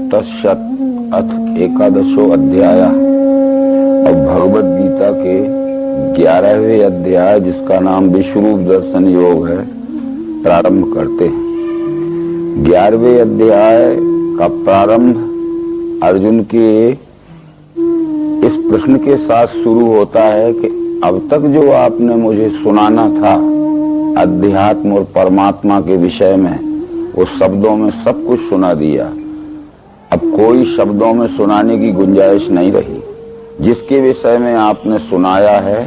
तत्सत् अथ एकादशो अध्याय। अब भगवद गीता के 11वें अध्याय, जिसका नाम विश्वरूप दर्शन योग है, प्रारंभ करते हैं। 11वें अध्याय का प्रारंभ अर्जुन के इस प्रश्न के साथ शुरू होता है कि अब तक जो आपने मुझे सुनाना था अध्यात्म और परमात्मा के विषय में, वो शब्दों में सब कुछ सुना दिया। अब कोई शब्दों में सुनाने की गुंजाइश नहीं रही। जिसके विषय में आपने सुनाया है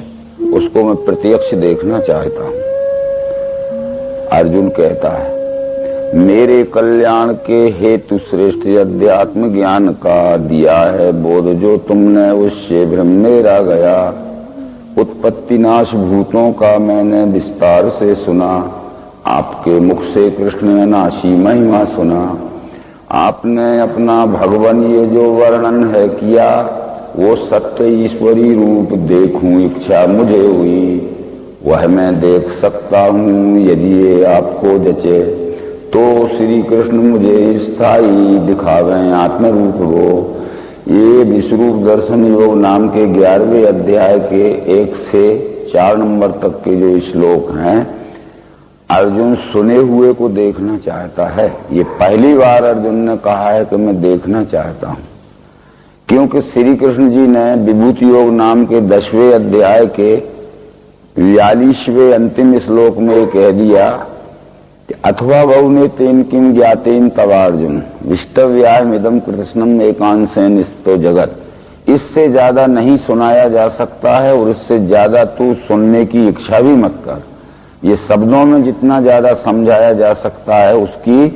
उसको मैं प्रत्यक्ष देखना चाहता हूं। अर्जुन कहता है, मेरे कल्याण के हेतु श्रेष्ठ अध्यात्म ज्ञान का दिया है बोध, जो तुमने उससे भ्रम मेरा गया। उत्पत्ति नाश भूतों का मैंने विस्तार से सुना, आपके मुख से कृष्ण नाशी महिमा सुना। आपने अपना भगवान ये जो वर्णन है किया, वो सत्य ईश्वरी रूप देखूं इच्छा मुझे हुई। वह मैं देख सकता हूँ यदि ये आपको जचे, तो श्री कृष्ण मुझे स्थायी दिखावें आत्मरूप हो। ये विश्वरूप दर्शन योग नाम के 11वें अध्याय के 1 से 4 नंबर तक के जो श्लोक हैं, अर्जुन सुने हुए को देखना चाहता है। ये पहली बार अर्जुन ने कहा है कि मैं देखना चाहता हूं, क्योंकि श्री कृष्ण जी ने विभूति योग नाम के 10वें अध्याय के 42वें अंतिम श्लोक में कह दिया कि अथवा बहुने तेन किम ज्ञातेन तवार्जुन विष्टव्यामिदं कृष्णम एकांशेन स्थितो जगत। इससे ज्यादा नहीं सुनाया जा सकता है और इससे ज्यादा तू सुनने की इच्छा भी मत कर। ये शब्दों में जितना ज्यादा समझाया जा सकता है उसकी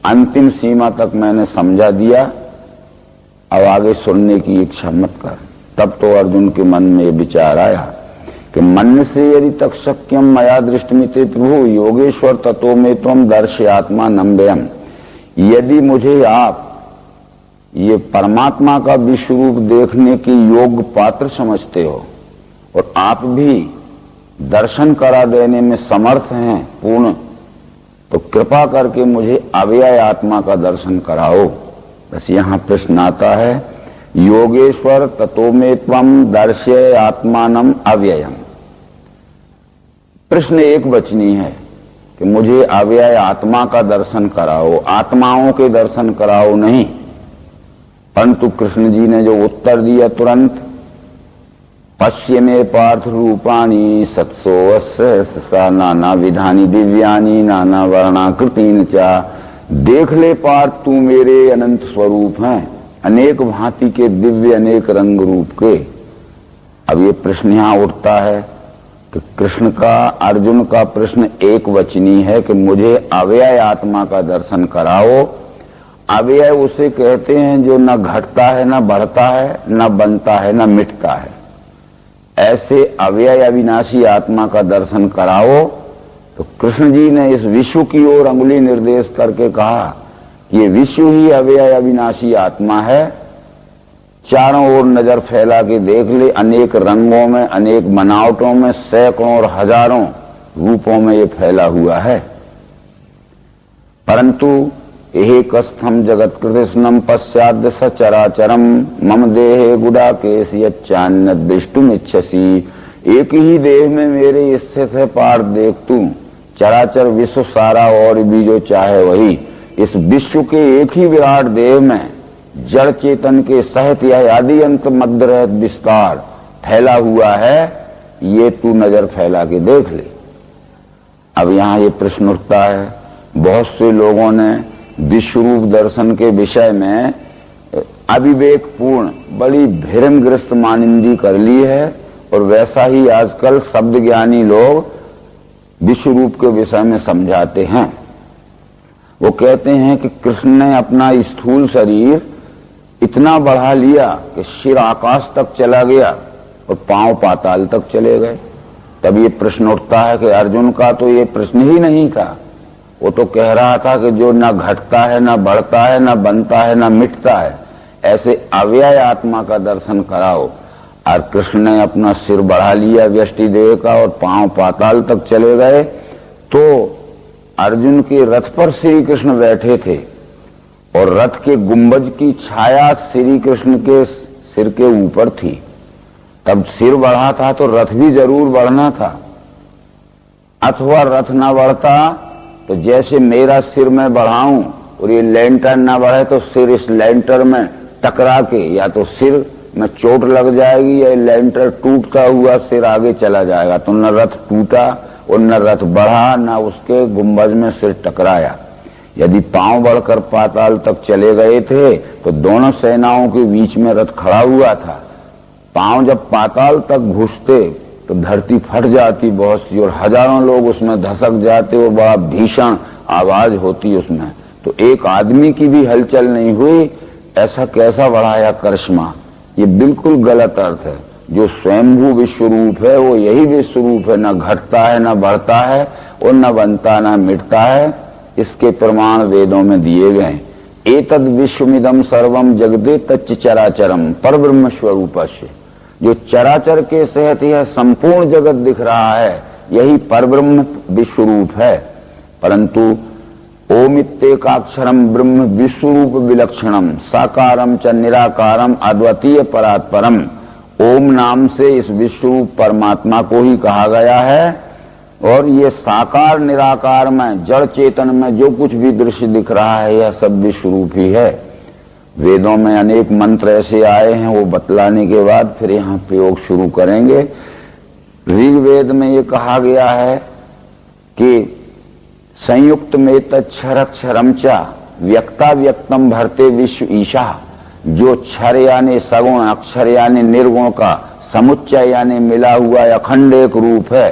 अंतिम सीमा तक मैंने समझा दिया। अब आगे सुनने की इच्छा मत कर। तब तो अर्जुन के मन में विचार आया कि मन से यदि तक शक्यम मया दृष्टिमिते प्रभु योगेश्वर ततो में त्वं दर्शयात्मा नम्बयम। यदि मुझे आप ये परमात्मा का विश्व रूप देखने के योग्य पात्र समझते हो और आप भी दर्शन करा देने में समर्थ हैं पूर्ण, तो कृपा करके मुझे अव्यय आत्मा का दर्शन कराओ। बस यहाँ प्रश्न आता है, योगेश्वर ततो में त्वं दर्शय आत्मानम अव्ययम। प्रश्न एक वचनी है कि मुझे अव्यय आत्मा का दर्शन कराओ, आत्माओं के दर्शन कराओ नहीं। परंतु कृष्ण जी ने जो उत्तर दिया तुरंत, पश्य में पार्थ रूपाणी सत्सो नाना विधानी दिव्यानी नाना वर्णाकृतीन चा। देख ले पार्थ, तू मेरे अनंत स्वरूप हैं, अनेक भांति के दिव्य अनेक रंग रूप के। अब ये प्रश्न यहां उठता है कि कृष्ण का, अर्जुन का प्रश्न एक वचनी है कि मुझे अव्यय आत्मा का दर्शन कराओ। अव्यय उसे कहते हैं जो न घटता है, न बढ़ता है, न बनता है, न मिटता है। ऐसे अव्यय अविनाशी आत्मा का दर्शन कराओ। तो कृष्ण जी ने इस विश्व की ओर अंगुली निर्देश करके कहा, ये विश्व ही अव्यय अविनाशी आत्मा है। चारों ओर नजर फैला के देख ले, अनेक रंगों में, अनेक बनावटों में, सैकड़ों और हजारों रूपों में ये फैला हुआ है। परंतु एकस्थम जगत कृष्णम पश्चाद् सचराचरम मम देहे गुडाकेश यच्चान्यद् द्रष्टुमिच्छसि। एक ही देह में मेरे स्थित है पार्थ देख तू, चराचर विश्व सारा और भी जो चाहे वही। इस विश्व के एक ही विराट देह में जड़ चेतन के सहित यह आदि अंत मध्य रहत विस्तार फैला हुआ है। ये तू नजर फैला के देख ले। अब यहाँ ये प्रश्न उठता है, बहुत से लोगों ने विश्वरूप दर्शन के विषय में अविवेकपूर्ण बड़ी भ्रमग्रस्त मानिंदी कर ली है, और वैसा ही आजकल शब्द ज्ञानी लोग विश्वरूप के विषय में समझाते हैं। वो कहते हैं कि कृष्ण ने अपना स्थूल शरीर इतना बढ़ा लिया कि सिर आकाश तक चला गया और पांव पाताल तक चले गए। तब ये प्रश्न उठता है कि अर्जुन का तो ये प्रश्न ही नहीं था। वो तो कह रहा था कि जो न घटता है, न बढ़ता है, न बनता है, न मिटता है, ऐसे अव्यय आत्मा का दर्शन कराओ। और कृष्ण ने अपना सिर बढ़ा लिया व्यष्टि देह का और पांव पाताल तक चले गए। तो अर्जुन के रथ पर श्री कृष्ण बैठे थे और रथ के गुंबज की छाया श्री कृष्ण के सिर के ऊपर थी। तब सिर बढ़ा था तो रथ भी जरूर बढ़ना था, अथवा रथ ना बढ़ता तो जैसे मेरा सिर मैं बढ़ाऊं और ये लेंटर ना बढ़े तो सिर इस लेंटर में टकरा के या तो सिर में चोट लग जाएगी या लेंटर टूटता हुआ सिर आगे चला जाएगा। तो न रथ टूटा और न रथ बढ़ा, न उसके गुंबज में सिर टकराया। यदि पांव बढ़कर पाताल तक चले गए थे तो दोनों सेनाओं के बीच में रथ खड़ा हुआ था। पांव जब पाताल तक घुसते तो धरती फट जाती बहुत सी और हजारों लोग उसमें धसक जाते और बड़ा भीषण आवाज होती उसमें। तो एक आदमी की भी हलचल नहीं हुई, ऐसा कैसा बढ़ाया करिश्मा। ये बिल्कुल गलत अर्थ है। जो स्वयंभू विश्वरूप है वो यही विश्वरूप है, न घटता है न बढ़ता है और न बनता न मिटता है। इसके प्रमाण वेदों में दिए गए। एतद विश्वमिदं सर्वम जगदे तच्च चराचरम परब्रह्म स्वरूपस्य। जो चराचर के सहित यह संपूर्ण जगत दिख रहा है यही परब्रह्म विश्वरूप है। परंतु ओमित्येकाक्षरम ब्रह्म विश्वरूप विलक्षणम साकारम च निराकारम अद्वितीय परात्परम। ओम नाम से इस विश्वरूप परमात्मा को ही कहा गया है। और ये साकार निराकार में जड़ चेतन में जो कुछ भी दृश्य दिख रहा है यह सब विश्वरूप ही है। वेदों में अनेक मंत्र ऐसे आए हैं, वो बतलाने के बाद फिर यहाँ प्रयोग शुरू करेंगे। ऋग्वेद में ये कहा गया है कि संयुक्त में तक्षरक्षरम चा व्यक्ता व्यक्तम भरते विश्व ईशा। जो क्षर यानी सगुण, अक्षर यानी निर्गुण का समुच्चय यानी मिला हुआ अखंड एक रूप है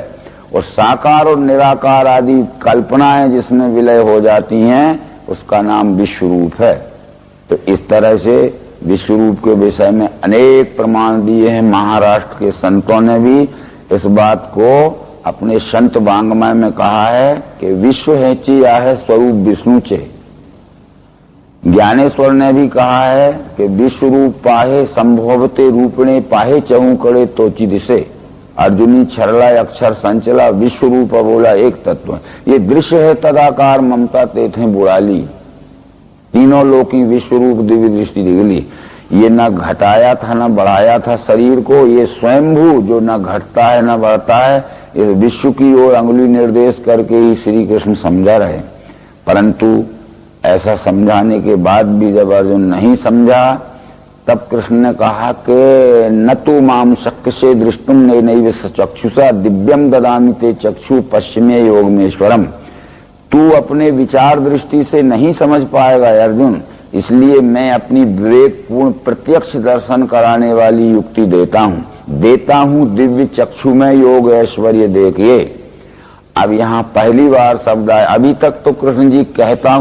और साकार और निराकार आदि कल्पनाएं जिसमें विलय हो जाती हैं उसका नाम विश्वरूप है। तो इस तरह से विश्वरूप के विषय में अनेक प्रमाण दिए हैं। महाराष्ट्र के संतों ने भी इस बात को अपने संत वांग्मय में कहा है कि विश्व हेची आहे स्वरूप विष्णु चे। ज्ञानेश्वर ने भी कहा है कि विश्व रूप पाहे संभवते रूपणे पाहे चहु कड़े तोची दिशे। अर्जुनी छरला अक्षर संचला विश्व रूप बोला एक तत्व। ये दृश्य है तदाकार ममता तेथे बुड़ाली। तीनों लोकी विश्व रूप दिव्य दृष्टि दिखली। ये न घटाया था न बढ़ाया था शरीर को, ये स्वयंभू जो न घटता है न बढ़ता है, इस विश्व की ओर अंगुली निर्देश करके ही श्री कृष्ण समझा रहे। परंतु ऐसा समझाने के बाद भी जब अर्जुन नहीं समझा तब कृष्ण ने कहा कि न तू माम शक्य से दृष्टुम नैव चक्षुषा दिव्यम ददामि ते चक्षु पश्चिमे योगमेश्वरम। तू अपने विचार दृष्टि से नहीं समझ पाएगा अर्जुन, इसलिए मैं अपनी विवेकपूर्ण प्रत्यक्ष दर्शन कराने वाली युक्ति देता हूं दिव्य चक्षु में योग ऐश्वर्य देखिए। अब यहाँ पहली बार शब्द आया। अभी तक तो कृष्ण जी कहता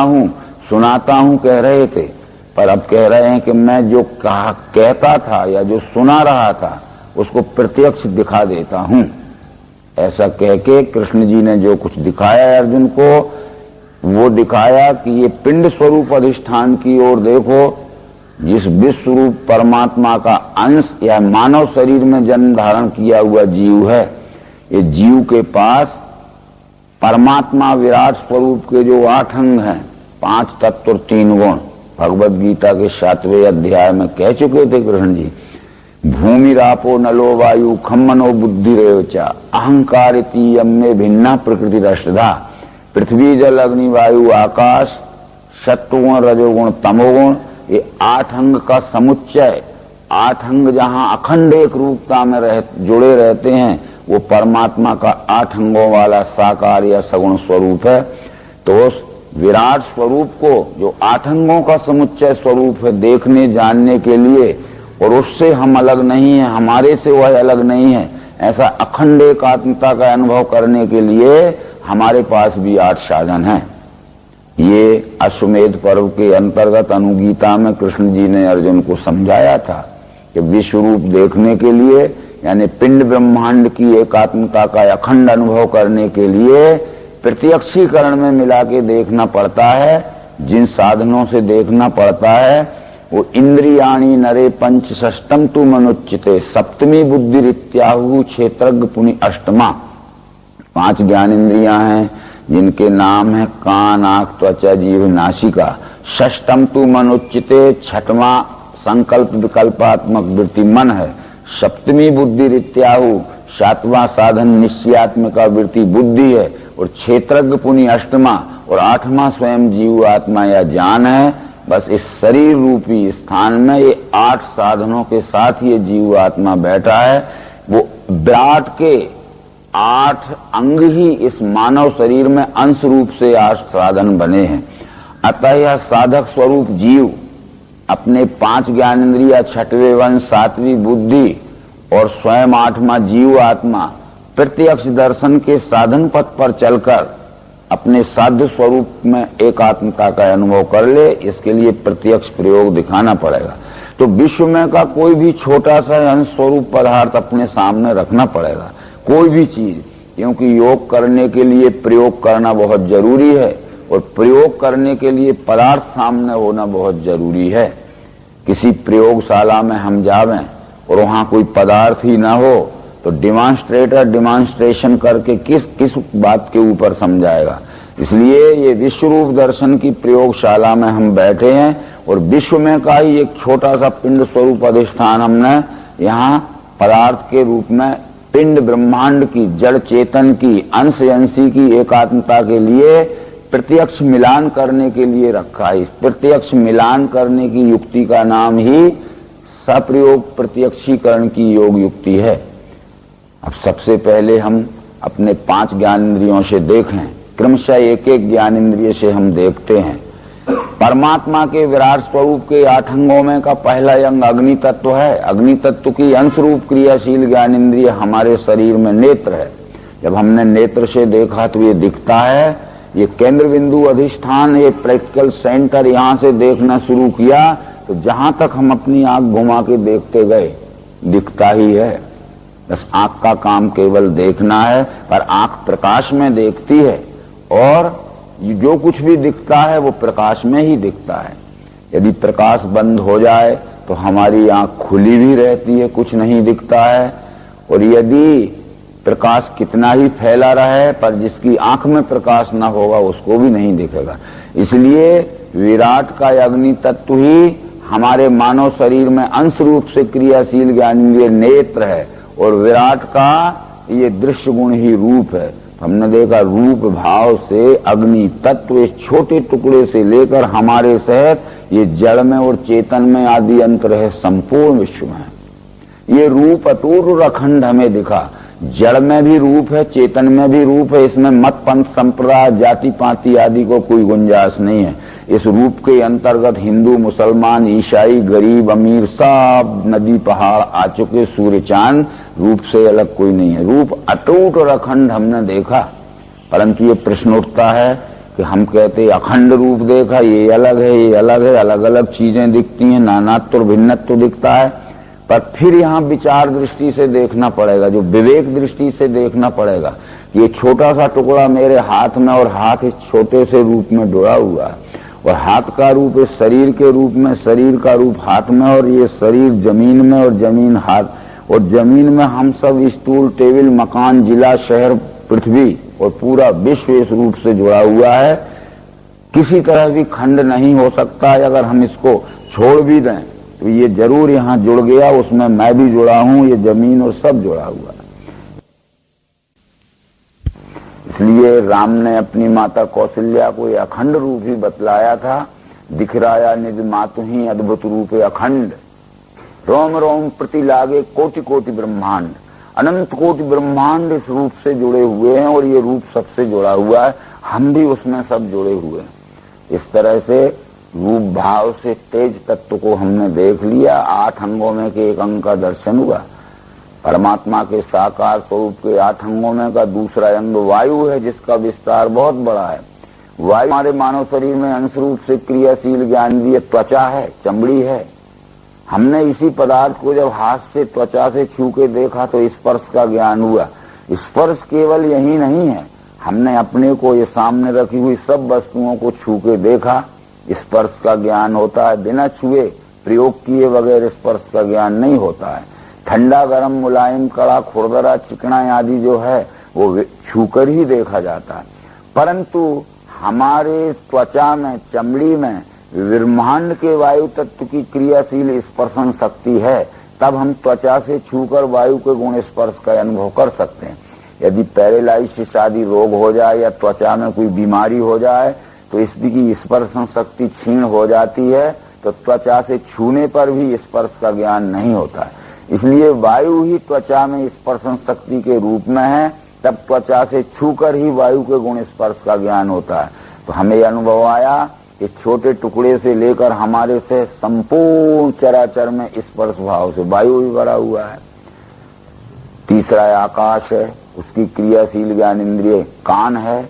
हूं सुनाता हूं कह रहे थे, पर अब कह रहे हैं कि मैं जो कहता था या जो सुना रहा था उसको प्रत्यक्ष दिखा देता हूं। ऐसा कह के कृष्ण जी ने जो कुछ दिखाया अर्जुन को वो दिखाया कि ये पिंड स्वरूप अधिष्ठान की ओर देखो। जिस विश्व रूप परमात्मा का अंश या मानव शरीर में जन्म धारण किया हुआ जीव है, ये जीव के पास परमात्मा विराट स्वरूप के जो 8 अंग हैं, 5 तत्व और 3 गुण, भगवत गीता के 7वें अध्याय में कह चुके थे कृष्ण जी। भूमि रापो नलो वायु खम्मनो बुद्धि रेवचा अहंकार यमे भिन्ना प्रकृति रष्टधा। पृथ्वी जल अग्नि वायु आकाश सत्वगुण रजोगुण तमोगुण, ये 8 अंग का समुच्चय, 8 अंग जहां अखंड एक रूपता में जुड़े रहते हैं वो परमात्मा का 8 अंगों वाला साकार या सगुण स्वरूप है। तो उस विराट स्वरूप को जो 8 अंगों का समुच्चय स्वरूप है देखने जानने के लिए, और उससे हम अलग नहीं है, हमारे से वह अलग नहीं है, ऐसा अखंड एकात्मता का अनुभव करने के लिए हमारे पास भी 8 साधन हैं। ये अश्वमेध पर्व के अंतर्गत अनुगीता में कृष्ण जी ने अर्जुन को समझाया था कि विश्व रूप देखने के लिए यानी पिंड ब्रह्मांड की एकात्मता का अखंड अनुभव करने के लिए प्रत्यक्षीकरण में मिला के देखना पड़ता है। जिन साधनों से देखना पड़ता है वो इंद्रियाणी नरे पंच षष्टम तु मनुच्चिते सप्तमी बुद्धि रित्याहु क्षेत्रज्ञ पुनि अष्टमा। 5 ज्ञान इंद्रियां हैं जिनके नाम है कान, आंख, त्वचा, जीभ, नासिका। षष्टम तु मनुच्चिते, छठवां संकल्प विकल्पात्मक वृत्ति मन है। सप्तमी बुद्धि रित्याहु, सातवां साधन निश्चयात्मिका वृत्ति बुद्धि है। और क्षेत्रज्ञ पुनि अष्टमा और आठवां स्वयं जीव आत्मा या ज्ञान है। बस इस शरीर रूपी स्थान में ये 8 साधनों के साथ ये जीव आत्मा बैठा है। वो विराट के 8 अंग ही इस मानव शरीर में अंश रूप से 8 साधन बने हैं। अतः यह साधक स्वरूप जीव अपने 5 ज्ञानेंद्रिय, 6वें वंश, 7वीं बुद्धि और स्वयं 8वां जीव आत्मा प्रत्यक्ष दर्शन के साधन पथ पर चलकर अपने साध्य स्वरूप में एकात्मता का अनुभव कर ले। इसके लिए प्रत्यक्ष प्रयोग दिखाना पड़ेगा। तो विश्व में का कोई भी छोटा सा अंश स्वरूप पदार्थ अपने सामने रखना पड़ेगा, कोई भी चीज, क्योंकि योग करने के लिए प्रयोग करना बहुत जरूरी है और प्रयोग करने के लिए पदार्थ सामने होना बहुत जरूरी है। किसी प्रयोगशाला में हम जावें और वहां कोई पदार्थ ही ना हो तो डिमॉन्स्ट्रेटर डिमॉन्स्ट्रेशन करके किस बात के ऊपर समझाएगा। इसलिए ये विश्व रूप दर्शन की प्रयोगशाला में हम बैठे हैं और विश्व में का ही एक छोटा सा पिंड स्वरूप अधिष्ठान हमने यहाँ पदार्थ के रूप में पिंड ब्रह्मांड की, जड़ चेतन की, अंश अंशी की एकात्मता के लिए प्रत्यक्ष मिलान करने के लिए रखा है। इस प्रत्यक्ष मिलान करने की युक्ति का नाम ही सप्रयोग प्रत्यक्षीकरण की योग युक्ति है। अब सबसे पहले हम अपने 5 ज्ञानेंद्रियों से देखें, क्रमशः एक एक ज्ञानेंद्रिय से हम देखते हैं। परमात्मा के विराट स्वरूप के 8 अंगों में का पहला अंग अग्नि तत्व है। अग्नि तत्व की अंश रूप क्रियाशील ज्ञानेंद्रिय हमारे शरीर में नेत्र है। जब हमने नेत्र से देखा तो ये दिखता है, ये केंद्र बिंदु अधिष्ठान, ये प्रैक्टिकल सेंटर, यहाँ से देखना शुरू किया तो जहां तक हम अपनी आंख घुमा के देखते गए दिखता ही है। बस आंख का काम केवल देखना है, पर आंख प्रकाश में देखती है और जो कुछ भी दिखता है वो प्रकाश में ही दिखता है। यदि प्रकाश बंद हो जाए तो हमारी आंख खुली भी रहती है, कुछ नहीं दिखता है। और यदि प्रकाश कितना ही फैला रहे पर जिसकी आंख में प्रकाश ना होगा उसको भी नहीं दिखेगा। इसलिए विराट का अग्नि तत्व ही हमारे मानव शरीर में अंश रूप से क्रियाशील ज्ञानेंद्रिय नेत्र है और विराट का ये दृश्य गुण ही रूप है। हमने देखा रूप भाव से अग्नि तत्व इस छोटे टुकड़े से लेकर हमारे सहित ये जड़ में और चेतन में आदि अंतर है संपूर्ण विश्व में। ये रूप अटूट और अखंड हमें दिखा। जड़ में भी रूप है, चेतन में भी रूप है। इसमें मत पंथ संप्रदाय जाति पाति आदि को कोई गुंजाइश नहीं है। इस रूप के अंतर्गत हिंदू, मुसलमान, ईसाई, गरीब, अमीर सब नदी पहाड़ आ चुके, सूर्य चांद, रूप से अलग कोई नहीं है। रूप अटूट और अखंड हमने देखा, परंतु ये प्रश्न उठता है कि हम कहते अखंड रूप देखा, ये अलग है, ये अलग है, अलग अलग चीजें दिखती हैं, नानात्व और भिन्नत्व दिखता है। पर फिर यहाँ विचार दृष्टि से देखना पड़ेगा, जो विवेक दृष्टि से देखना पड़ेगा। ये छोटा सा टुकड़ा मेरे हाथ में और हाथ इस छोटे से रूप में जुड़ा हुआ है और हाथ का रूप इस शरीर के रूप में, शरीर का रूप हाथ में और ये शरीर जमीन में और जमीन हाथ और जमीन में हम सब स्टूल, टेबल, मकान, जिला, शहर, पृथ्वी और पूरा विश्व इस रूप से जुड़ा हुआ है। किसी तरह भी खंड नहीं हो सकता है। अगर हम इसको छोड़ भी दें तो ये जरूर यहाँ जुड़ गया, उसमें मैं भी जुड़ा हूं, ये जमीन और सब जुड़ा हुआ है। इसलिए राम ने अपनी माता कौशल्या को ये अखंड रूप ही बतलाया था। दिखराया निज मातु ही अद्भुत रूप अखंड, रोम रोम प्रति लागे कोटि कोटि ब्रह्मांड। अनंत कोटि ब्रह्मांड इस रूप से जुड़े हुए हैं और ये रूप सबसे जुड़ा हुआ है। हम भी उसमें सब जुड़े हुए हैं। इस तरह से रूप भाव से तेज तत्व को हमने देख लिया। 8 अंगों में के एक अंग का दर्शन हुआ। परमात्मा के साकार स्वरूप के 8 अंगों में का दूसरा अंग वायु है, जिसका विस्तार बहुत बड़ा है। वायु हमारे मानव शरीर में अंश रूप से क्रियाशील ज्ञानेंद्रिय त्वचा है, चमड़ी है। हमने इसी पदार्थ को जब हाथ से त्वचा से छू के देखा तो स्पर्श का ज्ञान हुआ। स्पर्श केवल यही नहीं है, हमने अपने को ये सामने रखी हुई सब वस्तुओं को छू के देखा, स्पर्श का ज्ञान होता है। बिना छुए प्रयोग किए बगैर स्पर्श का ज्ञान नहीं होता है। ठंडा, गरम, मुलायम, कड़ा, खुरदरा, चिकना आदि जो है वो छूकर ही देखा जाता है। परंतु हमारे त्वचा में, चमड़ी में ब्रह्मांड के वायु तत्व की क्रियाशील स्पर्शन शक्ति है, तब हम त्वचा से छूकर वायु के गुण स्पर्श का अनुभव कर सकते हैं। यदि पैरालाइसिस आदि रोग हो जाए या त्वचा में कोई बीमारी हो जाए तो इसकी स्पर्शन शक्ति क्षीण हो जाती है, तो त्वचा से छूने पर भी स्पर्श का ज्ञान नहीं होता है। इसलिए वायु ही त्वचा में स्पर्शन शक्ति के रूप में है, तब त्वचा से छूकर ही वायु के गुण स्पर्श का ज्ञान होता है। तो हमें अनुभव आया कि छोटे टुकड़े से लेकर हमारे से संपूर्ण चराचर में स्पर्श भाव से वायु भी भरा हुआ है। तीसरा आकाश है, उसकी क्रियाशील ज्ञान इंद्रिय कान है।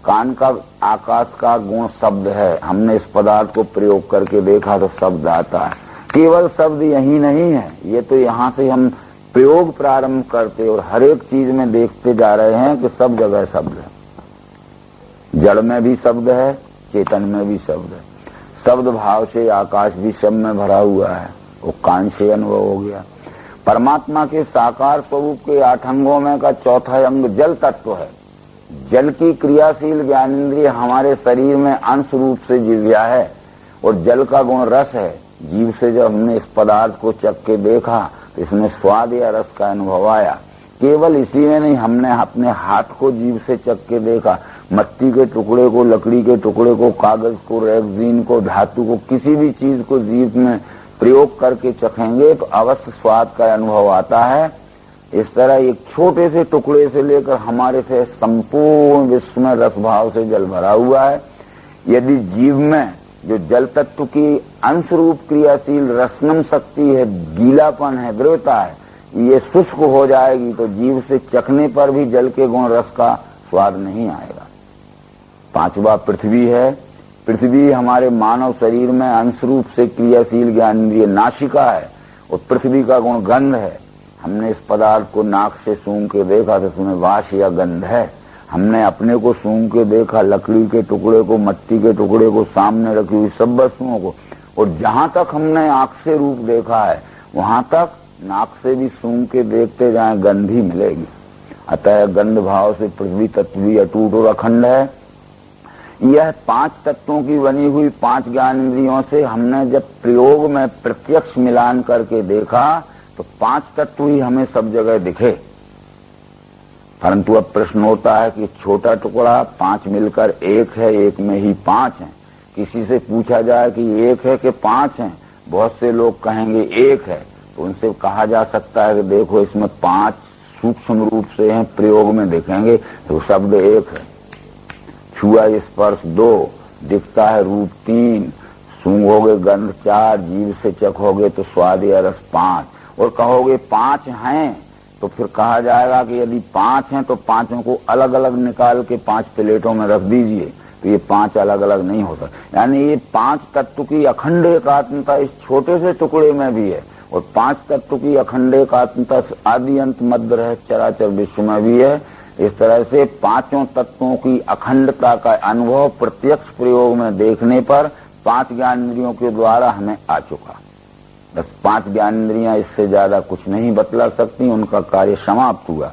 कान का आकाश का गुण शब्द है। हमने इस पदार्थ को प्रयोग करके देखा तो शब्द आता है। केवल शब्द यही नहीं है, ये तो यहाँ से हम प्रयोग प्रारंभ करते और हर एक चीज में देखते जा रहे हैं कि सब जगह शब्द है। जड़ में भी शब्द है, चेतन में भी शब्द है। शब्द भाव से आकाश भी सब में भरा हुआ है, वो कान से अनुभव हो गया। परमात्मा के साकार स्वरूप के 8 अंगों में का चौथा अंग जल तत्व है। जल की क्रियाशील ज्ञानेंद्रिय हमारे शरीर में अंश रूप से जिव्या है और जल का गुण रस है। जीव से जब हमने इस पदार्थ को चख के देखा तो इसमें स्वाद या रस का अनुभव आया। केवल इसी में नहीं, हमने अपने हाथ को जीव से चख के देखा। मट्टी के टुकड़े को, लकड़ी के टुकड़े को, कागज को, रेगजीन को, धातु को, किसी भी चीज को जीव में प्रयोग करके चखेंगे तो अवश्य स्वाद का अनुभव आता है। इस तरह एक छोटे से टुकड़े से लेकर हमारे से संपूर्ण विश्व में रस भाव से जल भरा हुआ है। यदि जीव में जो जल तत्व की अंश रूप क्रियाशील रसनम शक्ति है, गीलापन है, द्रवता है, ये शुष्क हो जाएगी तो जीव से चखने पर भी जल के गुण रस का स्वाद नहीं आएगा। 5वां पृथ्वी है। पृथ्वी हमारे मानव शरीर में अंश रूप से क्रियाशील ज्ञानेंद्रिय नासिका है और पृथ्वी का गुण गंध है। हमने इस पदार्थ को नाक से सूंघ के देखा तो उसमें वास या गंध है। हमने अपने को सूंघ के देखा, लकड़ी के टुकड़े को, मट्टी के टुकड़े को, सामने रखी हुई सब वस्तुओं को, और जहां तक हमने आंख से रूप देखा है वहां तक नाक से भी सूंघ के देखते जाएं, गंध ही मिलेगी। अतः गंध भाव से पृथ्वी तत्व भी अटूट और अखंड है। यह 5 तत्वों की बनी हुई 5 ज्ञानेंद्रियों से हमने जब प्रयोग में प्रत्यक्ष मिलान करके देखा तो 5 तत्व ही हमें सब जगह दिखे। परंतु अब प्रश्न होता है कि छोटा टुकड़ा 5 मिलकर 1 है, 1 में ही 5 हैं। किसी से पूछा जाए कि 1 है कि 5 हैं, बहुत से लोग कहेंगे 1 है। तो उनसे कहा जा सकता है कि देखो इसमें 5 सूक्ष्म रूप से हैं, प्रयोग में देखेंगे तो शब्द 1 है। छुआ स्पर्श 2, दिखता है रूप 3, सूंघोगे गंध 4, जीव से चखोगे तो स्वाद या रस 5, और कहोगे 5 हैं तो फिर कहा जाएगा कि यदि 5 हैं तो 5 को अलग अलग निकाल के 5 प्लेटों में रख दीजिए, तो ये 5 अलग अलग नहीं होता। यानी ये 5 तत्व की अखंड एकात्मता इस छोटे से टुकड़े में भी है और 5 तत्व की अखंड एकात्मता आदि अंत मध्य रह चराचर विश्व में भी है। इस तरह से 5 तत्वों की अखंडता का अनुभव प्रत्यक्ष प्रयोग में देखने पर 5 ज्ञानेंद्रियों के द्वारा हमें आ चुका। बस 5 ज्ञानेंद्रियां, इससे ज्यादा कुछ नहीं बतला सकती, उनका कार्य समाप्त हुआ।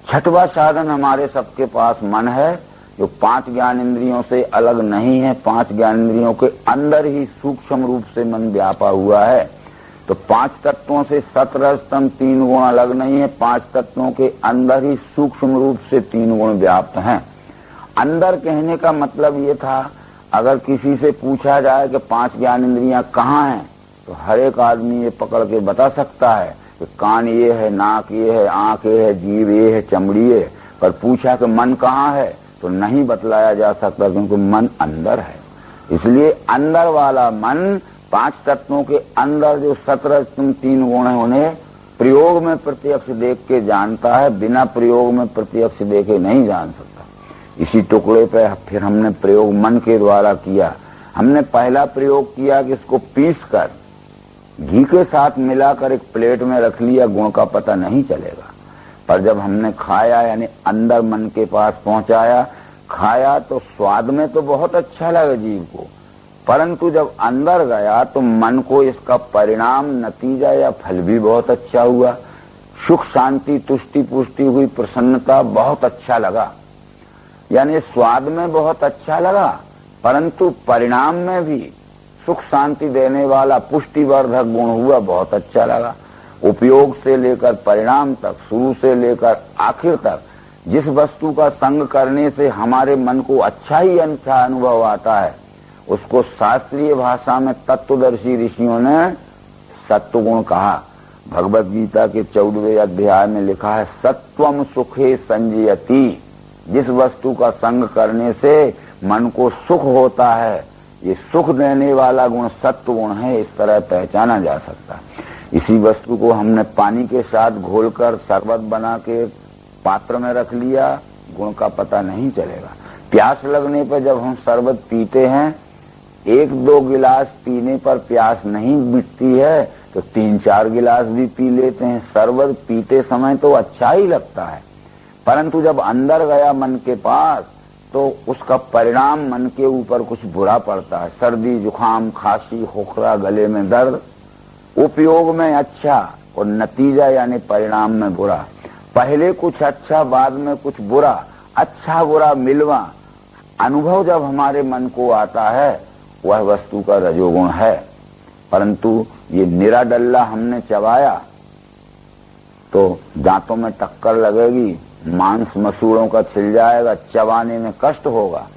6वां साधन हमारे सबके पास मन है, जो 5 ज्ञानेंद्रियों से अलग नहीं है। 5 ज्ञानेंद्रियों के अंदर ही सूक्ष्म रूप से मन व्यापा हुआ है। तो 5 तत्वों से सत रज तम 3 गुण अलग नहीं है। 5 तत्वों के अंदर ही सूक्ष्म रूप से 3 गुण व्याप्त हैं। अंदर कहने का मतलब ये था, अगर किसी से पूछा जाए कि 5 ज्ञानेंद्रियां कहाँ हैं, तो हर एक आदमी ये पकड़ के बता सकता है कि कान ये है, नाक ये है, आंख ये है, जीभ ये है, चमड़ी ये। पर पूछा कि मन कहाँ है तो नहीं बतलाया जा सकता, क्योंकि मन अंदर है। इसलिए अंदर वाला मन 5 तत्वों के अंदर जो सतरज 3 गुण है उन्हें प्रयोग में प्रत्यक्ष देख के जानता है, बिना प्रयोग में प्रत्यक्ष देखे नहीं जान सकता। इसी टुकड़े पे फिर हमने प्रयोग मन के द्वारा किया। हमने पहला प्रयोग किया कि इसको पीस कर घी के साथ मिलाकर एक प्लेट में रख लिया, गुण का पता नहीं चलेगा। पर जब हमने खाया, यानी अंदर मन के पास पहुंचाया, खाया तो स्वाद में तो बहुत अच्छा लगा जीव को, परंतु जब अंदर गया तो मन को इसका परिणाम, नतीजा या फल भी बहुत अच्छा हुआ। सुख, शांति, तुष्टि, पुष्टि हुई, प्रसन्नता बहुत अच्छा लगा। यानी स्वाद में बहुत अच्छा लगा, परंतु परिणाम में भी सुख शांति देने वाला पुष्टिवर्धक गुण हुआ, बहुत अच्छा लगा। उपयोग से लेकर परिणाम तक, शुरू से लेकर आखिर तक जिस वस्तु का संग करने से हमारे मन को अच्छा ही अच्छा अनुभव आता है, उसको शास्त्रीय भाषा में तत्वदर्शी ऋषियों ने सत्वगुण कहा। भगवत गीता के 14वें अध्याय में लिखा है, सत्वम सुखे संजयति। जिस वस्तु का संग करने से मन को सुख होता है, ये सुख देने वाला गुण सत्व गुण है, इस तरह पहचाना जा सकता है। इसी वस्तु को हमने पानी के साथ घोलकर शरबत बना के पात्र में रख लिया, गुण का पता नहीं चलेगा। प्यास लगने पर जब हम शरबत पीते हैं, 1-2 गिलास पीने पर प्यास नहीं मिटती है तो 3-4 गिलास भी पी लेते हैं। शरबत पीते समय तो अच्छा ही लगता है, परंतु जब अंदर गया मन के पास तो उसका परिणाम मन के ऊपर कुछ बुरा पड़ता है। सर्दी, जुकाम, खांसी, खोखरा, गले में दर्द। उपयोग में अच्छा और नतीजा यानी परिणाम में बुरा। पहले कुछ अच्छा, बाद में कुछ बुरा, अच्छा बुरा मिलवा अनुभव जब हमारे मन को आता है, वह वस्तु का रजोगुण है। परंतु ये निराडल्ला हमने चबाया तो दांतों में टक्कर लगेगी, मांस मसूड़ों का छिल जाएगा, चबाने में कष्ट होगा।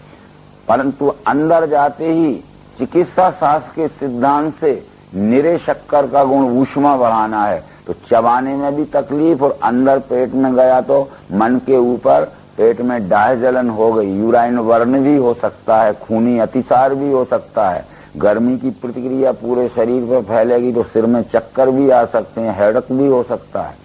परंतु अंदर जाते ही चिकित्सा शास्त्र के सिद्धांत से निरे शक्कर का गुण ऊष्मा बढ़ाना है, तो चबाने में भी तकलीफ और अंदर पेट में गया तो मन के ऊपर पेट में डाह जलन हो गई, यूराइन वर्ण भी हो सकता है, खूनी अतिसार भी हो सकता है, गर्मी की प्रतिक्रिया पूरे शरीर पर फैलेगी तो सिर में चक्कर भी आ सकते हैं, हेडक भी हो सकता है।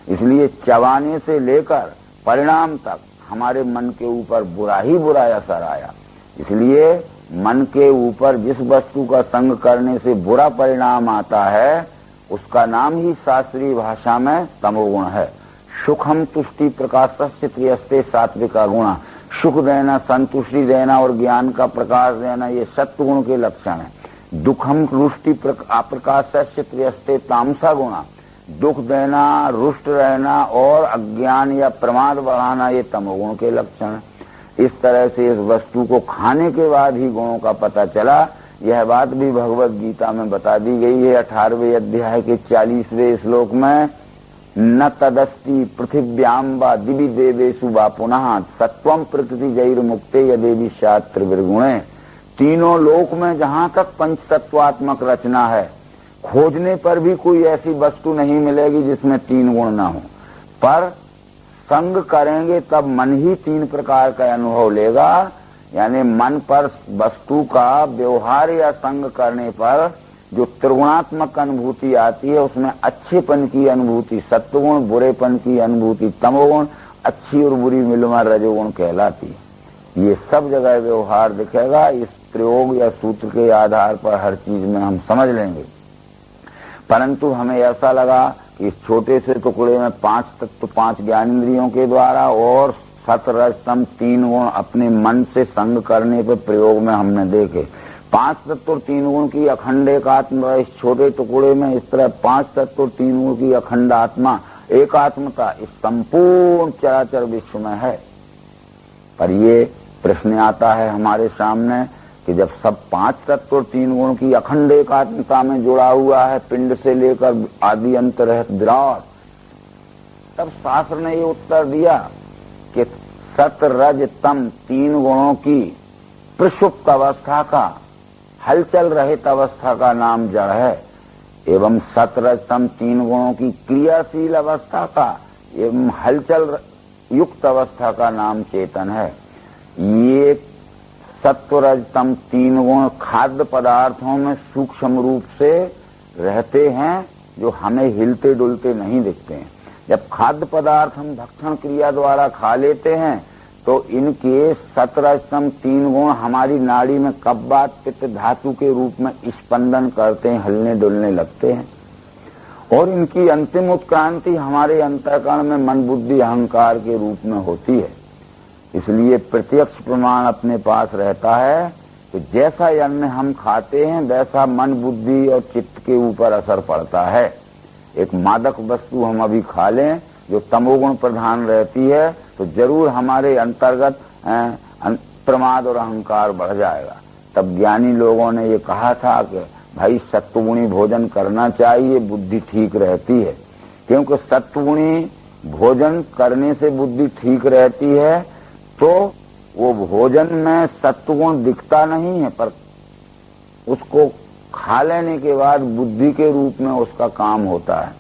इसलिए चबाने से लेकर परिणाम तक हमारे मन के ऊपर बुरा ही बुरा असर आया। इसलिए मन के ऊपर जिस वस्तु का संग करने से बुरा परिणाम आता है, उसका नाम ही शास्त्रीय भाषा में तमोगुण है। सुखम तुष्टि प्रकाशस्य त्रियस्ते सात्विका गुणा। सुख देना, संतुष्टि देना और ज्ञान का प्रकाश देना, ये सत्व गुण के लक्षण है। दुखम रुष्टि अप्रकाशस्य त्रियस्ते तामसा गुणा। दुख देना, रुष्ट रहना और अज्ञान या प्रमाद बढ़ाना, ये तमोगुण के लक्षण है। इस तरह से इस वस्तु को खाने के बाद ही गुणों का पता चला। यह बात भी भगवत गीता में बता दी गई है 18वें अध्याय के 40वें श्लोक में, न तदस्ति पृथिव्याम वा दिवि देवेषु वा पुनः सत्वम प्रकृति जैर मुक्ते यदेवी स्यात् त्रिविर्गुणे। तीनों लोक में जहाँ तक पंचतत्वात्मक रचना है, खोजने पर भी कोई ऐसी वस्तु नहीं मिलेगी जिसमें 3 गुण न हो। पर संग करेंगे तब मन ही 3 प्रकार का अनुभव लेगा। यानी मन पर वस्तु का व्यवहार या संग करने पर जो त्रिगुणात्मक अनुभूति आती है, उसमें अच्छेपन की अनुभूति सत्वगुण, बुरेपन की अनुभूति तमोगुण, अच्छी और बुरी मिलवा रजोगुण कहलाती है। ये सब जगह व्यवहार दिखेगा। इस प्रयोग या सूत्र के आधार पर हर चीज में हम समझ लेंगे। परंतु हमें ऐसा लगा कि इस छोटे से टुकड़े में 5 तत्व 5 ज्ञानेंद्रियों के द्वारा और सत रज तम 3 गुण अपने मन से संग करने पर प्रयोग में हमने देखे। 5 तत्व और 3 गुण की अखंड एकात्मा इस छोटे टुकड़े में, इस तरह 5 तत्व और 3 गुण की अखंड आत्मा एकात्मता इस संपूर्ण चराचर विश्व में है। पर ये प्रश्न आता है हमारे सामने कि जब सब 5 तत्व और 3 गुण की अखंड एकात्मता में जुड़ा हुआ है, पिंड से लेकर आदि अंत रहत विराट, तब शास्त्र ने ये उत्तर दिया कि सत रज तम 3 गुणों की प्रसुप्त अवस्था का, हलचल रहित अवस्था का नाम जड़ है, एवं सत रज तम 3 गुणों की क्रियाशील अवस्था का एवं हलचल युक्त अवस्था का नाम चेतन है। ये सत्व रज तम 3 गुण खाद्य पदार्थों में सूक्ष्म रूप से रहते हैं, जो हमें हिलते डुलते नहीं दिखते हैं। जब खाद्य पदार्थ हम भक्षण क्रिया द्वारा खा लेते हैं तो इनके सतरजतम 3 गुण हमारी नाड़ी में कब्बात पित्त धातु के रूप में स्पंदन करते हैं, हिलने डुलने लगते हैं, और इनकी अंतिम उत्क्रांति हमारे अंतःकरण में मन बुद्धि अहंकार के रूप में होती है। इसलिए प्रत्यक्ष प्रमाण अपने पास रहता है कि जैसा अन्न हम खाते हैं वैसा मन बुद्धि और चित्त के ऊपर असर पड़ता है। एक मादक वस्तु हम अभी खा लें जो तमोगुण प्रधान रहती है तो जरूर हमारे अंतर्गत प्रमाद और अहंकार बढ़ जाएगा। तब ज्ञानी लोगों ने ये कहा था कि भाई सत्वगुणी भोजन करना चाहिए, बुद्धि ठीक रहती है। क्योंकि सत्वगुणी भोजन करने से बुद्धि ठीक रहती है, तो वो भोजन में सत्वगुण दिखता नहीं है, पर उसको खा लेने के बाद बुद्धि के रूप में उसका काम होता है।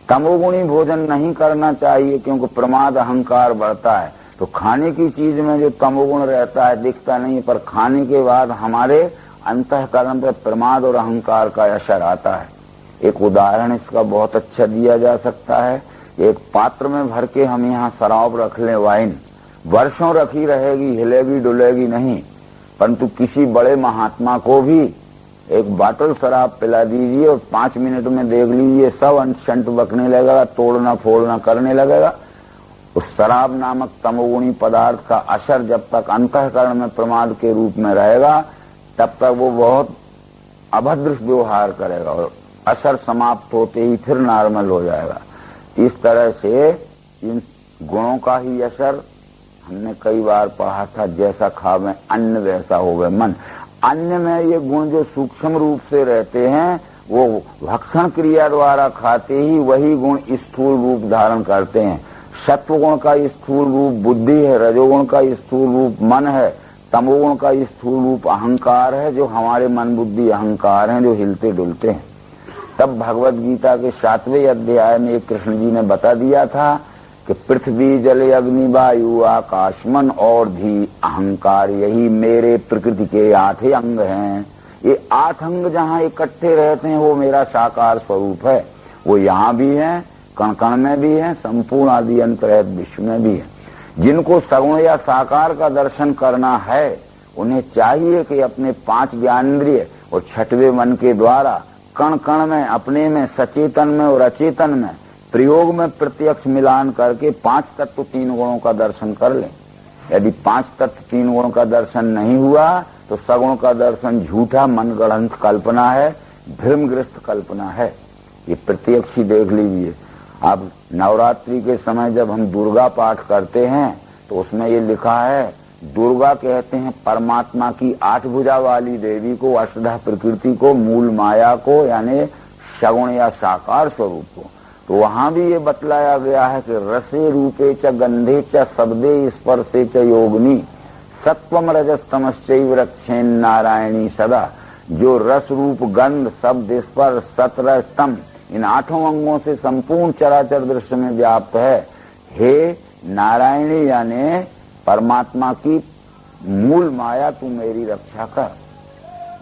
तमोगुणी भोजन नहीं करना चाहिए, क्योंकि प्रमाद अहंकार बढ़ता है। तो खाने की चीज में जो तमोगुण रहता है दिखता नहीं, पर खाने के बाद हमारे अंतःकरण पर प्रमाद और अहंकार का असर आता है। एक उदाहरण इसका बहुत अच्छा दिया जा सकता है। एक पात्र में भर के हम यहाँ शराब रख लें, वाइन, वर्षों रखी रहेगी, हिलेगी डुलेगी नहीं, परंतु किसी बड़े महात्मा को भी एक बाटल शराब पिला दीजिए और 5 मिनट में देख लीजिए सब अंट बकने लगेगा, तोड़ना फोड़ना करने लगेगा। उस शराब नामक तमोगुणी पदार्थ का असर जब तक अंतःकरण में प्रमाद के रूप में रहेगा, तब तक वो बहुत अभद्र व्यवहार करेगा और असर समाप्त होते ही फिर नॉर्मल हो जाएगा। इस तरह से इन गुणों का ही असर, हमने कई बार पढ़ा था, जैसा खावे अन्न वैसा होवे मन। अन्न में ये गुण जो सूक्ष्म रूप से रहते हैं, वो भक्षण क्रिया द्वारा खाते ही वही गुण स्थूल रूप धारण करते हैं। सत्वगुण का स्थूल रूप बुद्धि है, रजोगुण का स्थूल रूप मन है, तमोगुण का स्थूल रूप अहंकार है, जो हमारे मन बुद्धि अहंकार हैं जो हिलते डुलते हैं। तब भगवत गीता के 7वें अध्याय में कृष्ण जी ने बता दिया था कि पृथ्वी जल अग्नि वायु आकाश मन और भी अहंकार, यही मेरे प्रकृति के 8 अंग हैं। ये 8 अंग जहाँ इकट्ठे रहते हैं वो मेरा साकार स्वरूप है। वो यहाँ भी है, कण कण में भी है, संपूर्ण आदि अंतरहित विश्व में भी है। जिनको सगुण या साकार का दर्शन करना है, उन्हें चाहिए कि अपने 5 ज्ञानेंद्रिय और 6वें मन के द्वारा कण कण में, अपने में, सचेतन में और अचेतन में, प्रयोग में प्रत्यक्ष मिलान करके 5 तत्व 3 गुणों का दर्शन कर लें। यदि 5 तत्व 3 गुणों का दर्शन नहीं हुआ तो सगुण का दर्शन झूठा मनगढ़ंत कल्पना है, भ्रमग्रस्त कल्पना है। ये प्रत्यक्ष ही देख लीजिए। अब नवरात्रि के समय जब हम दुर्गा पाठ करते हैं तो उसमें ये लिखा है, दुर्गा कहते हैं परमात्मा की 8 भुजा वाली देवी को, अष्टधा प्रकृति को, मूल माया को, यानी सगुण या साकार स्वरूप को। तो वहां भी ये बतलाया गया है कि रसे रूपे च गंधे च शब्दे स्पर्शे च योगिनी सत्वम रजस्तमश्चैव रक्षेन नारायणी सदा। जो रस रूप गंध शब्द स्पर्श सत्र स्तम, इन 8 अंगों से संपूर्ण चराचर दृश्य में व्याप्त है। हे नारायणी यानी परमात्मा की मूल माया, तू मेरी रक्षा कर।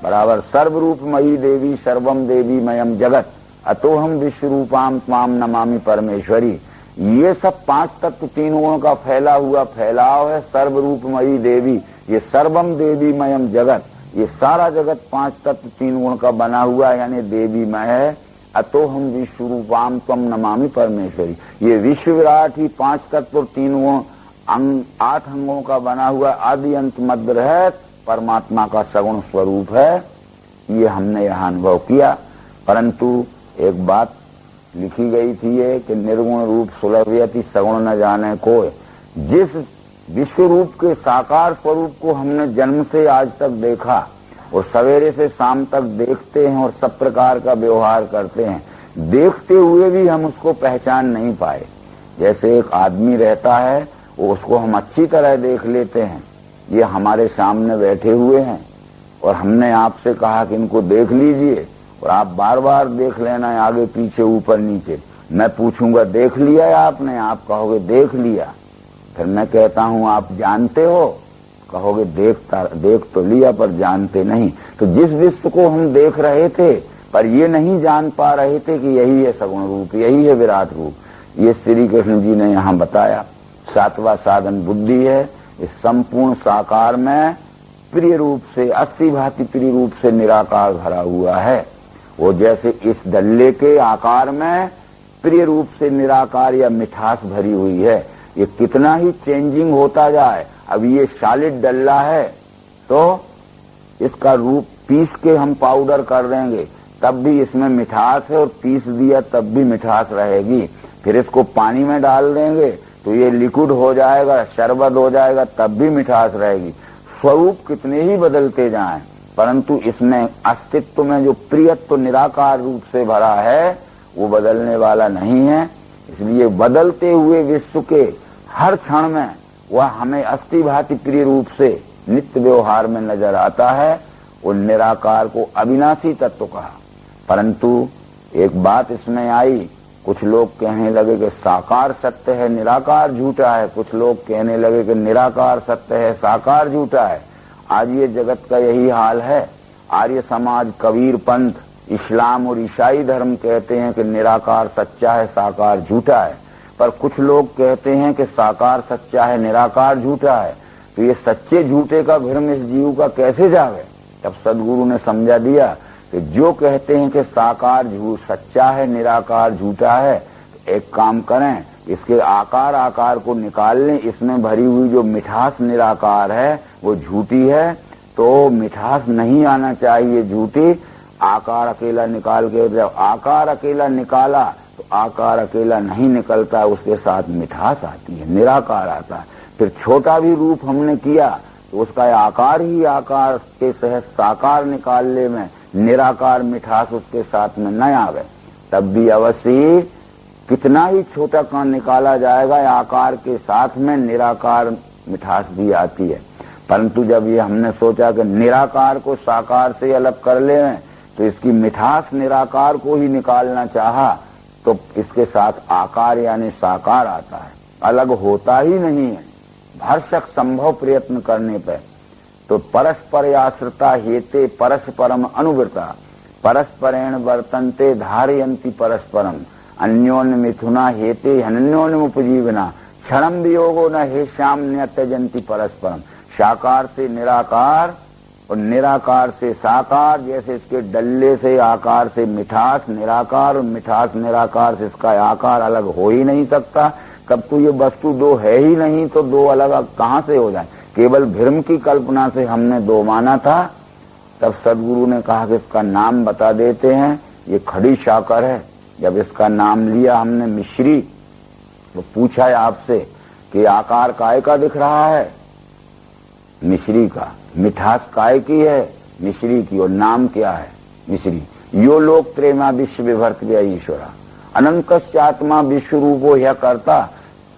बराबर सर्वरूप मयी देवी सर्वम देवी मयम जगत अतो हम विश्व रूपाम त्वाम नमामि परमेश्वरी। ये सब 5 तत्व 3 गुणों का फैला हुआ फैलाव है। सर्वरूपमयी देवी, ये सर्वम देवी मयम जगत, ये सारा जगत 5 तत्व 3 गुण का बना हुआ यानी देवी मय है। अतो हम विश्व रूपाम त्वम नमामि परमेश्वरी, ये विश्व विराट ही 5 तत्व और 3 गुण 8 अंगों का बना हुआ आदि अंत मध्य रहत परमात्मा का सगुण स्वरूप है। ये हमने यहाँ अनुभव किया। परंतु एक बात लिखी गई थी ये कि निर्गुण रूप सुलभयति सगुण न जाने को। जिस विश्व रूप के साकार स्वरूप को हमने जन्म से आज तक देखा और सवेरे से शाम तक देखते हैं और सब प्रकार का व्यवहार करते हैं, देखते हुए भी हम उसको पहचान नहीं पाए। जैसे एक आदमी रहता है, वो उसको हम अच्छी तरह देख लेते हैं, ये हमारे सामने बैठे हुए हैं और हमने आपसे कहा कि इनको देख लीजिए और आप बार बार देख लेना है, आगे पीछे ऊपर नीचे। मैं पूछूंगा देख लिया है आपने, आप कहोगे देख लिया। फिर मैं कहता हूं आप जानते हो, कहोगे देख तो लिया पर जानते नहीं। तो जिस विश्व को हम देख रहे थे पर ये नहीं जान पा रहे थे कि यही है सगुण रूप, यही है विराट रूप, ये श्री कृष्ण जी ने यहाँ बताया। 7वां साधन बुद्धि है। इस संपूर्ण साकार में प्रिय रूप से, अस्थि भांति प्रिय रूप से निराकार भरा हुआ है। वो जैसे इस डल्ले के आकार में प्रिय रूप से निराकार या मिठास भरी हुई है। ये कितना ही चेंजिंग होता जाए, अब ये सॉलिड डल्ला है तो इसका रूप पीस के हम पाउडर कर देंगे तब भी इसमें मिठास है, और पीस दिया तब भी मिठास रहेगी। फिर इसको पानी में डाल देंगे तो ये लिक्विड हो जाएगा, शरबत हो जाएगा, तब भी मिठास रहेगी। स्वरूप कितने ही बदलते जाएं, परंतु इसमें अस्तित्व में जो प्रियत्व निराकार रूप से भरा है वो बदलने वाला नहीं है। इसलिए बदलते हुए विश्व के हर क्षण में वह हमें अस्थि भांति प्रिय रूप से नित्य व्यवहार में नजर आता है। उन निराकार को अविनाशी तत्व कहा। परंतु एक बात इसमें आई, कुछ लोग कहने लगे कि साकार सत्य है, निराकार झूठा है। कुछ लोग कहने लगे कि निराकार सत्य है, साकार झूठा है। आज ये जगत का यही हाल है। आर्य समाज, कबीर पंथ, इस्लाम और ईसाई धर्म कहते हैं कि निराकार सच्चा है, साकार झूठा है। पर कुछ लोग कहते हैं कि साकार सच्चा है, निराकार झूठा है। तो ये सच्चे झूठे का भ्रम इस जीव का कैसे जावे? तब सदगुरु ने समझा दिया कि जो कहते हैं कि साकार झूठ सच्चा है, निराकार झूठा है, तो एक काम करें, इसके आकार को निकाल लें। इसमें भरी हुई जो मिठास निराकार है वो झूठी है, तो मिठास नहीं आना चाहिए, झूठी। आकार अकेला निकाल के, जब आकार अकेला निकाला तो आकार अकेला नहीं निकलता, उसके साथ मिठास आती है, निराकार आता है। फिर छोटा भी रूप हमने किया तो उसका आकार ही आकार के सहज साकार निकालने में निराकार मिठास उसके साथ में न आवे, तब भी अवश्य कितना ही छोटा कान निकाला जाएगा, आकार के साथ में निराकार मिठास भी आती है। परंतु जब ये हमने सोचा कि निराकार को साकार से अलग कर ले, तो इसकी मिठास निराकार को ही निकालना चाहा, तो इसके साथ आकार यानी साकार आता है, अलग होता ही नहीं है भरसक संभव प्रयत्न करने पे। तो परस्पर आश्रिता हेते परस्परम अनुवृता, परस्परेण वर्तन्ते धारयन्ति परस्परम, अन्योन्य मिथुना हेते अन्योन्य उपजीवना, क्षणम वियोगो न हे श्याम न त्यजन्ति परस्परम। साकार से निराकार और निराकार से साकार, जैसे इसके डल्ले से आकार से मिठास निराकार और मिठास निराकार से इसका आकार अलग हो ही नहीं सकता। कब तो ये वस्तु दो है ही नहीं, तो दो अलग कहाँ से हो जाए? केवल भ्रम की कल्पना से हमने दो माना था। तब सदगुरु ने कहा कि इसका नाम बता देते हैं, ये खड़ी साकर है। जब इसका नाम लिया हमने मिश्री, तो पूछा है आपसे कि आकार काय का दिख रहा है? मिश्री का। मिठास काय की है? मिश्री की। और नाम क्या है? मिश्री। यो लोक प्रेमा विश्व विभर्त ईश्वरा अनंतस्यात्मा विश्व रूपो यह करता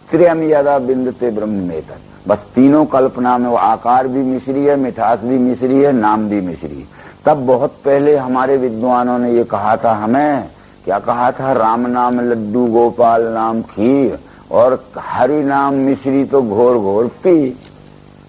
त्र्यम यदा बिंदते ब्रह्म में तक। बस तीनों कल्पना में वो आकार भी मिश्री है, मिठास भी मिश्री है, नाम भी मिश्री है। तब बहुत पहले हमारे विद्वानों ने ये कहा था, हमें क्या कहा था? राम नाम लड्डू, गोपाल नाम खीर, और हरि नाम मिश्री तो घोर घोर पी।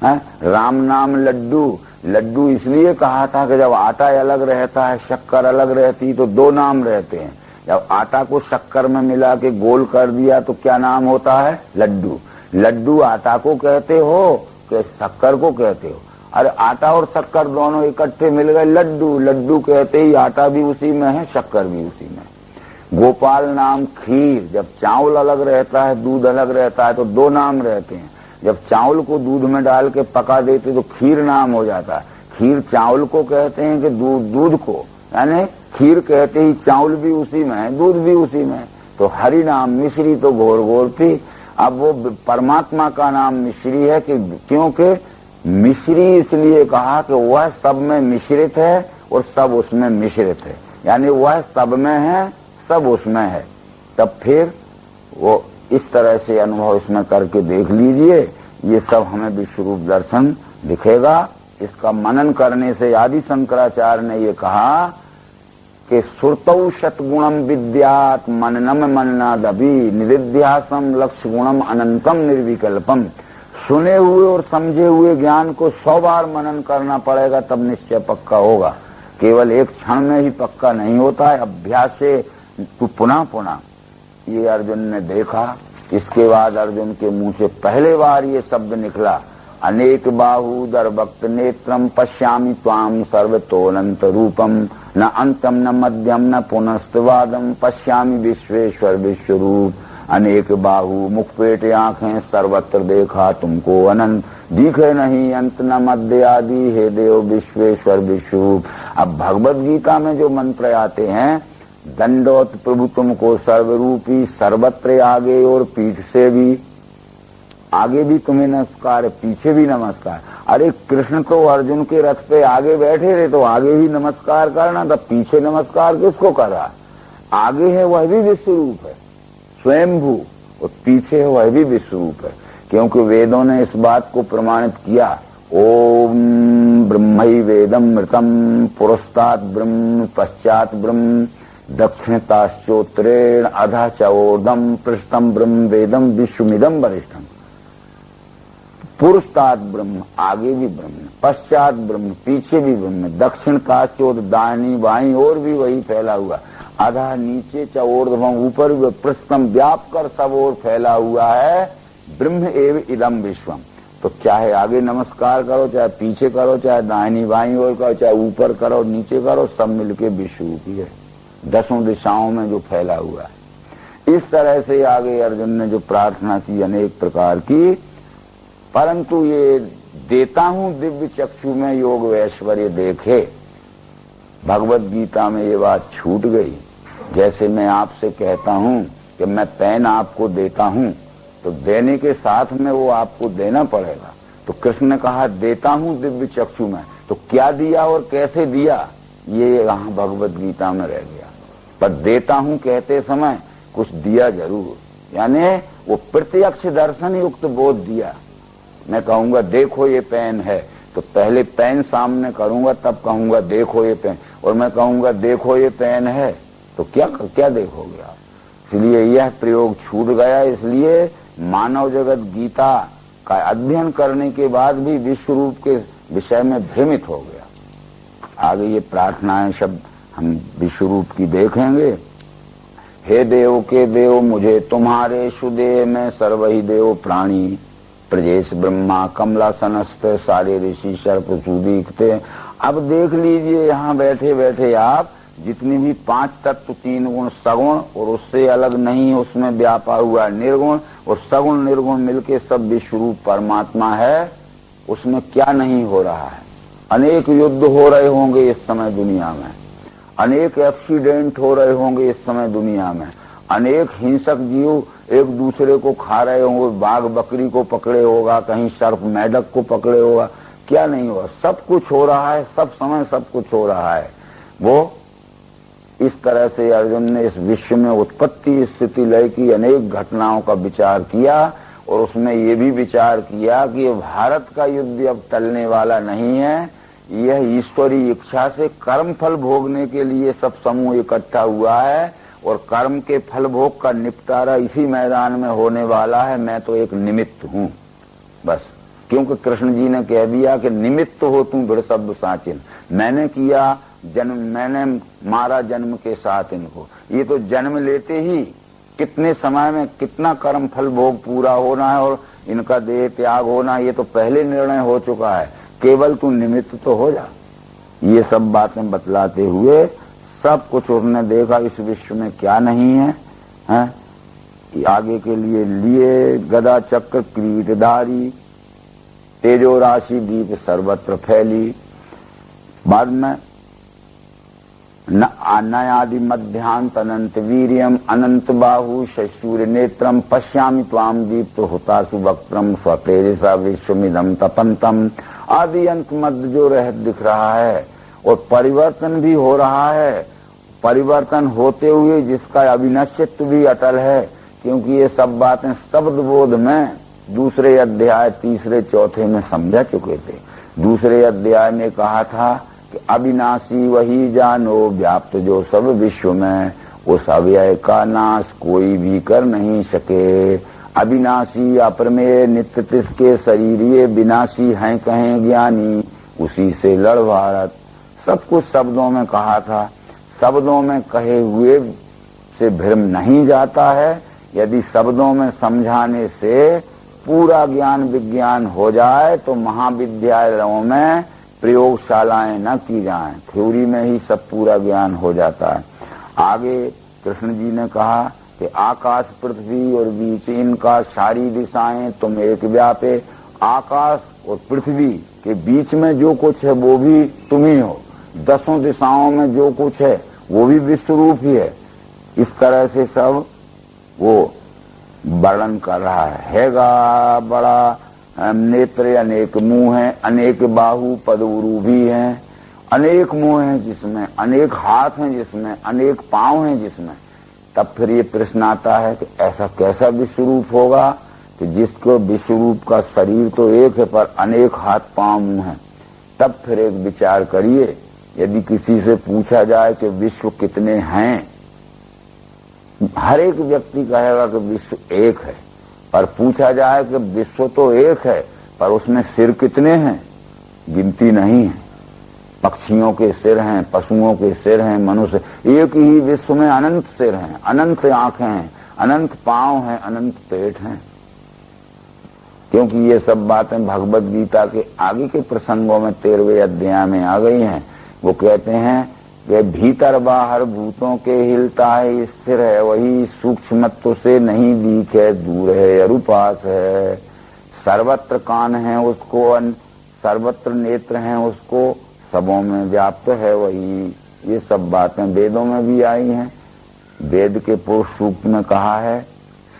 राम नाम लड्डू, लड्डू इसलिए कहा था कि जब आटा अलग रहता है, शक्कर अलग रहती, तो दो नाम रहते हैं। जब आटा को शक्कर में मिला के गोल कर दिया तो क्या नाम होता है? लड्डू। लड्डू आटा को कहते हो कि शक्कर को कहते हो? अरे आटा और शक्कर दोनों इकट्ठे मिल गए, लड्डू। लड्डू कहते ही आटा भी उसी में है, शक्कर भी उसी में। गोपाल नाम खीर, जब चावल अलग रहता है, दूध अलग रहता है, तो दो नाम रहते हैं। जब चावल को दूध में डाल के पका देते तो खीर नाम हो जाता है। खीर चावल को कहते हैं कि दूध को, यानी खीर कहते ही चावल भी उसी में है, दूध भी उसी में है। तो हरि नाम मिश्री तो घोर घोर पी। अब वो परमात्मा का नाम मिश्री है कि क्योंकि मिश्री इसलिए कहा कि वह सब में मिश्रित है और सब उसमें मिश्रित है, यानी वह सब में है, सब उसमें है। तब फिर वो इस तरह से अनुभव इसमें करके देख लीजिए, ये सब हमें विश्वरूप दर्शन दिखेगा। इसका मनन करने से आदि शंकराचार्य ने ये कहा कि सुरतौ शतगुणम विद्यात मननम मननादभि निदिध्यासम लक्ष्य गुणम अनंतम निर्विकल्पम। सुने हुए और समझे हुए ज्ञान को 100 बार मनन करना पड़ेगा, तब निश्चय पक्का होगा। केवल एक क्षण में ही पक्का नहीं होता है, अभ्यास से तो पुनः पुनः। ये अर्जुन ने देखा। इसके बाद अर्जुन के मुंह से पहले बार ये शब्द निकला, अनेक बाहूदर भक्त नेत्रम पश्यामि त्वाम सर्वतोऽनंत रूपम न अंतम न मध्यम न पुनस्तवादम पश्यामि विश्वेश्वर विश्वरूप। अनेक बाहु मुख पेट आंखें सर्वत्र देखा तुमको अनंत, दिखे नहीं अंत न मध्य आदि, हे देव विश्वेश्वर विश्वरूप। अब भगवद गीता में जो मंत्र आते हैं, दंडोत प्रभु तुमको सर्वरूपी, सर्वत्र आगे और पीठ से भी, आगे भी तुम्हें नमस्कार है, पीछे भी नमस्कार, अरे कृष्ण तो अर्जुन के रथ पे आगे बैठे रहे तो आगे ही नमस्कार करना था, पीछे नमस्कार किसको कर रहा? आगे है वह भी विश्वरूप है, स्वयंभू, और पीछे है वह भी विश्वरूप है। क्योंकि वेदों ने इस बात को प्रमाणित किया, ओम ब्रह्मई वेदम मृतम पुरस्तात् ब्रह्म पश्चात ब्रह्म दक्षिणताश्चोत्तरेण अधः च ऊर्ध्वं पृष्ठं ब्रह्म वेदम विश्वमिदं वरिष्ठम। पुरस्तात् ब्रह्म, आगे भी ब्रह्म, पश्चात ब्रह्म, पीछे भी ब्रह्म, दक्षिणताश्चोत, दाहिनी बाईं और भी वही फैला हुआ, अधः नीचे च ऊर्ध्वं, ऊपर भी, पृष्ठम व्याप कर सब ओर फैला हुआ है, ब्रह्म एव इदम विश्वम। तो चाहे आगे नमस्कार करो, चाहे पीछे करो, चाहे दाहिनी बाईं ओर करो, चाहे ऊपर करो नीचे करो, सब मिलके विश्वरूप ही है, दसों दिशाओं में जो फैला हुआ है। इस तरह से आगे अर्जुन ने जो प्रार्थना की अनेक प्रकार की, परंतु ये देता हूं दिव्य चक्षु में योग व ऐश्वर्य देखे, भगवत गीता में ये बात छूट गई। जैसे मैं आपसे कहता हूं कि मैं पेन आपको देता हूं, तो देने के साथ में वो आपको देना पड़ेगा। तो कृष्ण ने कहा देता हूं दिव्य चक्षु में, तो क्या दिया और कैसे दिया ये यहाँ भगवत गीता में रह गया। पर देता हूं कहते समय कुछ दिया जरूर, यानी वो प्रत्यक्ष दर्शन युक्त बोध दिया। मैं कहूंगा देखो ये पेन है, तो पहले पेन सामने करूंगा तब कहूंगा देखो ये पेन, और मैं कहूंगा देखो ये पेन है, तो क्या क्या देखोगे आप? इसलिए यह प्रयोग छूट गया। इसलिए मानव जगत गीता का अध्ययन करने के बाद भी विश्व रूप के विषय में भ्रमित हो गया। आगे ये प्रार्थनाएं शब्द हम विश्व रूप की देखेंगे। हे देव के देव मुझे तुम्हारे सुदेह में सर्वहि देव प्राणी, प्रजेश ब्रह्मा कमलासनस्थ सारे ऋषि सर्प सुदीखते। अब देख लीजिए यहाँ बैठे बैठे आप जितनी भी पांच तत्व, तीन गुण सगुण और उससे अलग नहीं उसमें व्यापा हुआ निर्गुण, और सगुण निर्गुण मिलके सब विश्वरूप परमात्मा है, उसमें क्या नहीं हो रहा है। अनेक युद्ध हो रहे होंगे इस समय दुनिया में, अनेक एक्सीडेंट हो रहे होंगे इस समय दुनिया में, अनेक हिंसक जीव एक दूसरे को खा रहे होंगे, बाघ बकरी को पकड़े होगा, कहीं सर्प मेढक को पकड़े होगा, क्या नहीं होगा, सब कुछ हो रहा है, सब समय सब कुछ हो रहा है। वो इस तरह से अर्जुन ने इस विश्व में उत्पत्ति स्थिति लय की अनेक घटनाओं का विचार किया, और उसमें ये भी विचार किया कि ये भारत का युद्ध अब टलने वाला नहीं है, यह ईश्वरी इच्छा से कर्म फल भोगने के लिए सब समूह इकट्ठा हुआ है, और कर्म के फल भोग का निपटारा इसी मैदान में होने वाला है। मैं तो एक निमित्त हूँ बस, क्योंकि कृष्ण जी ने कह दिया कि निमित्त हो तुम भिड़ सब साचिन, मैंने किया जन्म, मैंने मारा जन्म के साथ इनको। ये तो जन्म लेते ही कितने समय में कितना कर्म फल भोग पूरा होना है और इनका देह त्याग होना, ये तो पहले निर्णय हो चुका है, केवल तू निमित्त तो हो जा। ये सब बातें बतलाते हुए सब कुछ उसने देखा इस विश्व में क्या नहीं है, आगे के लिए गदा चक्र किरीटधारी तेजो राशि दीप सर्वत्र फैली। बाद में नयादि मध्यांत अनंत वीर्यम अनंत बाहु शशूर नेत्रम पश्यामि त्वाम दीप्त हुतासु वक्त्रम स्वतेजसा विश्वमिदं तपंतम। आदि अंत मध्य जो रह दिख रहा है, और परिवर्तन भी हो रहा है, परिवर्तन होते हुए जिसका अविनश्यत्व भी अटल है, क्योंकि ये सब बातें शब्द बोध में दूसरे अध्याय तीसरे चौथे में समझा चुके थे। दूसरे अध्याय में कहा था कि अविनाशी वही जानो व्याप्त जो सब विश्व में, उस अव्यय का नाश कोई भी कर नहीं सके। अविनाशी अप्रमेय नित्य तिसके शरीर ये विनाशी हैं कहें ज्ञानी, उसी से लड़ भारत। सब कुछ शब्दों में कहा था, शब्दों में कहे हुए से भ्रम नहीं जाता है। यदि शब्दों में समझाने से पूरा ज्ञान विज्ञान हो जाए तो महाविद्यालयों में प्रयोगशालाएं न की जाएं, थ्योरी में ही सब पूरा ज्ञान हो जाता है। आगे कृष्ण जी ने कहा कि आकाश पृथ्वी और बीच इनका सारी दिशाएं तुम एक व्यापे। आकाश और पृथ्वी के बीच में जो कुछ है वो भी तुम ही हो, दसों दिशाओं में जो कुछ है वो भी विश्वरूप ही है। इस तरह से सब वो वर्णन कर रहा है। हैगा बड़ा नेत्र अनेक मुंह हैं, अनेक बाहु पदउरु भी हैं, अनेक मुंह हैं जिसमें, अनेक हाथ हैं जिसमें, अनेक पांव हैं जिसमें। तब फिर ये प्रश्न आता है कि ऐसा कैसा विश्वरूप होगा कि जिसको विश्वरूप का शरीर तो एक है पर अनेक हाथ पांव मुंह हैं। तब फिर एक विचार करिए, यदि किसी से पूछा जाए कि विश्व कितने हैं, हर एक व्यक्ति कहेगा कि विश्व एक है, पर पूछा जाए कि विश्व तो एक है पर उसमें सिर कितने हैं, गिनती नहीं है। पक्षियों के सिर हैं, पशुओं के सिर हैं, मनुष्य, एक ही विश्व में अनंत सिर हैं, अनंत आंखें हैं, अनंत पांव हैं, अनंत पेट हैं। क्योंकि ये सब बातें भगवत गीता के आगे के प्रसंगों में 13वें अध्याय में आ गई हैं। वो कहते हैं कि भीतर बाहर भूतों के हिलता है, स्थिर है, वही सूक्ष्मत्व से नहीं दिखे, दूर है, अरूपास है, सर्वत्र कान है उसको, सर्वत्र नेत्र हैं उसको, सबों में व्याप्त है वही। ये सब बातें वेदों में भी आई हैं। वेद के पुरुष सूक्त में कहा है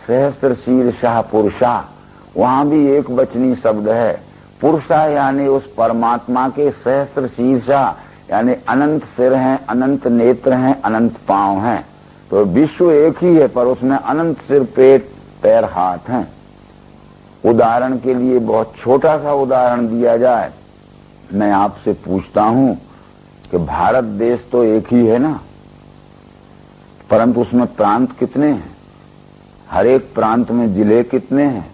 सहस्र शीर्षः पुरुषा, वहां भी एक वचनी शब्द है। पुरुषा यानी उस परमात्मा के सहस्र शीर्षा यानी अनंत सिर हैं, अनंत नेत्र हैं, अनंत पांव हैं। तो विश्व एक ही है पर उसमें अनंत सिर, पेट, पैर, हाथ हैं। उदाहरण के लिए बहुत छोटा सा उदाहरण दिया जाए, मैं आपसे पूछता हूं कि भारत देश तो एक ही है ना, परंतु उसमें प्रांत कितने हैं? हर एक प्रांत में जिले कितने हैं?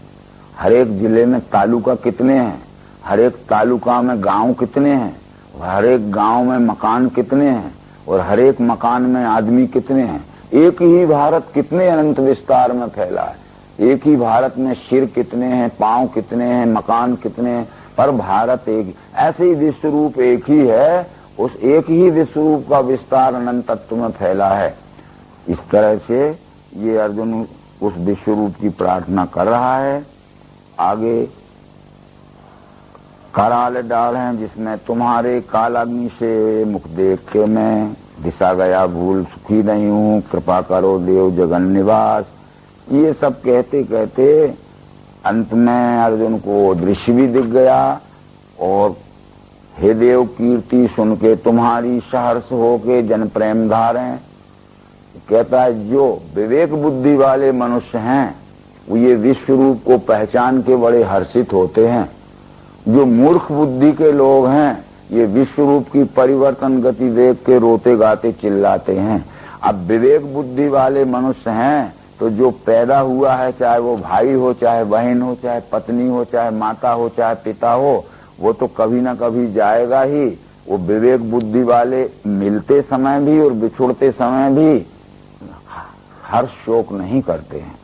हर एक जिले में तालुका कितने हैं? हर एक तालुका में गांव कितने हैं? हर एक गांव में मकान कितने हैं? और हर एक मकान में आदमी कितने हैं? एक ही भारत कितने अनंत विस्तार में फैला है। एक ही भारत में सिर कितने हैं, पांव कितने हैं, मकान कितने हैं, पर भारत एक। ऐसे ही विश्वरूप एक ही है, उस एक ही विश्वरूप का विस्तार अनंत तत्व में फैला है। इस तरह से ये अर्जुन उस विश्वरूप की प्रार्थना कर रहा है। आगे कराल डाल हैं जिसमें तुम्हारे कालाग्नि से मुख देख के मैं दिशा गया भूल, सुखी नहीं हूँ, कृपा करो देव जगन निवास। ये सब कहते कहते अंत में अर्जुन को दृश्य भी दिख गया और हे देव कीर्ति सुन के तुम्हारी सहर्ष हो के जन प्रेम धारें। कहता है जो विवेक बुद्धि वाले मनुष्य हैं वो ये विश्व रूप को पहचान के बड़े हर्षित होते हैं। जो मूर्ख बुद्धि के लोग हैं ये विश्व रूप की परिवर्तन गति देख के रोते गाते चिल्लाते हैं। अब विवेक बुद्धि वाले मनुष्य हैं तो जो पैदा हुआ है, चाहे वो भाई हो, चाहे बहन हो, चाहे पत्नी हो, चाहे माता हो, चाहे पिता हो, वो तो कभी ना कभी जाएगा ही। वो विवेक बुद्धि वाले मिलते समय भी और बिछुड़ते समय भी हर्ष शोक नहीं करते हैं,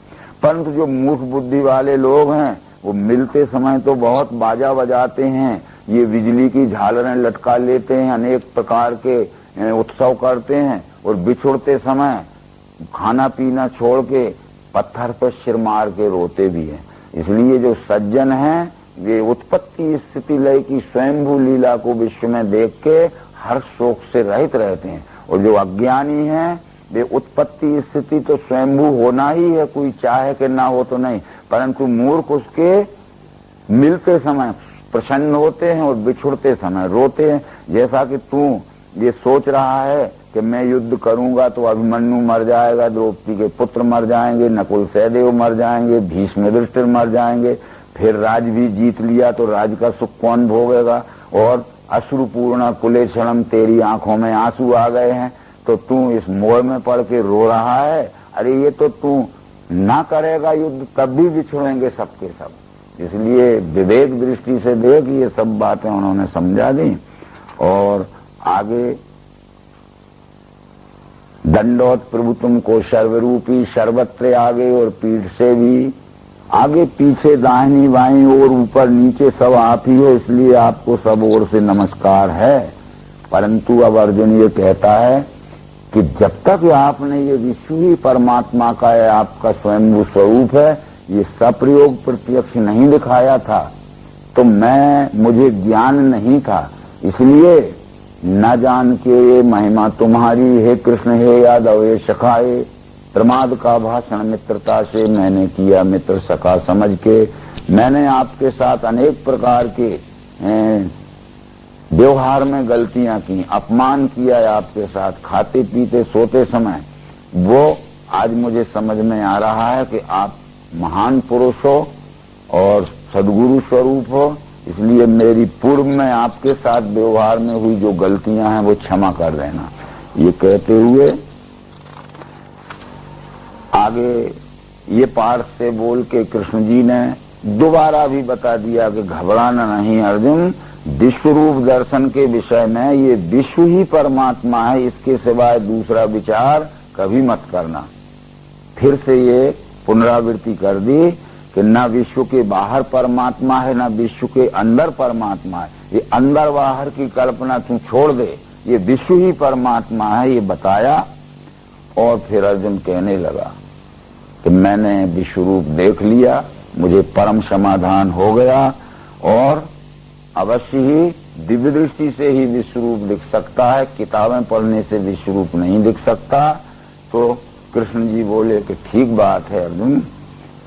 परंतु जो मूर्ख बुद्धि वाले लोग हैं वो मिलते समय तो बहुत बाजा बजाते हैं, ये बिजली की झालरें लटका लेते हैं, अनेक प्रकार के उत्सव करते हैं, और बिछुड़ते समय खाना पीना छोड़ के पत्थर पर सिर मार के रोते भी हैं। इसलिए जो सज्जन हैं वे उत्पत्ति स्थिति लय की स्वयंभू लीला को विश्व में देख के हर शोक से रहित रहते हैं, और जो अज्ञानी हैं वे उत्पत्ति स्थिति तो स्वयंभू होना ही है, कोई चाहे कि ना हो तो नहीं, परंतु मूर्ख उसके मिलते समय प्रसन्न होते हैं और बिछुड़ते समय रोते हैं। जैसा कि तू ये सोच रहा है कि मैं युद्ध करूंगा तो अभिमन्यु मर जाएगा, द्रौपदी के पुत्र मर जाएंगे, नकुल सहदेव मर जाएंगे, भीष्म युधिष्ठिर मर जाएंगे, फिर राज भी जीत लिया तो राज का सुख कौन भोगेगा, और अश्रुपूर्ण कुलेक्षणम तेरी आंखों में आंसू आ गए हैं तो तू इस मोह में पड़ के रो रहा है। अरे ये तो तू ना करेगा युद्ध तब भी बिछुड़ेंगे सबके सब। इसलिए विवेक दृष्टि से देख ये सब बातें उन्होंने समझा दी। और आगे दंडोत प्रभु तुमको सर्वरूपी, सर्वत्र आगे और पीठ से भी, आगे पीछे दाहिनी बाईं और ऊपर नीचे सब आप ही हो, इसलिए आपको सब ओर से नमस्कार है। परंतु अब अर्जुन ये कहता है कि जब तक आपने ये विश्व ही परमात्मा का है, आपका स्वयं स्वरूप है, ये सप्रयोग प्रत्यक्ष नहीं दिखाया था तो मुझे ज्ञान नहीं था, इसलिए न जान के ये महिमा तुम्हारी, हे कृष्ण हे यादव हे सखा, हे प्रमाद का भाषण मित्रता से मैंने किया मित्र सखा समझ के। मैंने आपके साथ अनेक प्रकार के व्यवहार में गलतियां की, अपमान किया है आपके साथ, खाते पीते सोते समय। वो आज मुझे समझ में आ रहा है कि आप महान पुरुष हो और सद्गुरु स्वरूप हो, इसलिए मेरी पूर्व में आपके साथ व्यवहार में हुई जो गलतियां हैं वो क्षमा कर देना। ये कहते हुए आगे ये पाठ से बोल के कृष्ण जी ने दोबारा भी बता दिया कि घबराना नहीं अर्जुन, विश्व रूप दर्शन के विषय में ये विश्व ही परमात्मा है, इसके सिवाय दूसरा विचार कभी मत करना। फिर से ये पुनरावृत्ति कर दी कि न विश्व के बाहर परमात्मा है, न विश्व के अंदर परमात्मा है। ये अंदर बाहर की कल्पना तू छोड़ दे, ये विश्व ही परमात्मा है, ये बताया। और फिर अर्जुन कहने लगा कि मैंने विश्व रूप देख लिया, मुझे परम समाधान हो गया और अवश्य ही दिव्य दृष्टि से ही विश्व रूप दिख सकता है, किताबें पढ़ने से विश्व रूप नहीं दिख सकता। तो कृष्ण जी बोले कि ठीक बात है अर्जुन,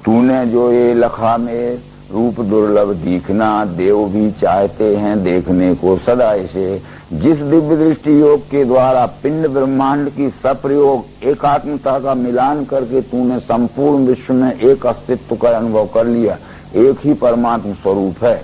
तूने जो ये लखा में रूप दुर्लभ दिखना, देव भी चाहते हैं देखने को सदा इसे। जिस दिव्य दृष्टि योग के द्वारा पिंड ब्रह्मांड की सप्रयोग एकात्मता का मिलान करके तूने संपूर्ण विश्व में एक अस्तित्व का अनुभव कर लिया, एक ही परमात्मा स्वरूप है,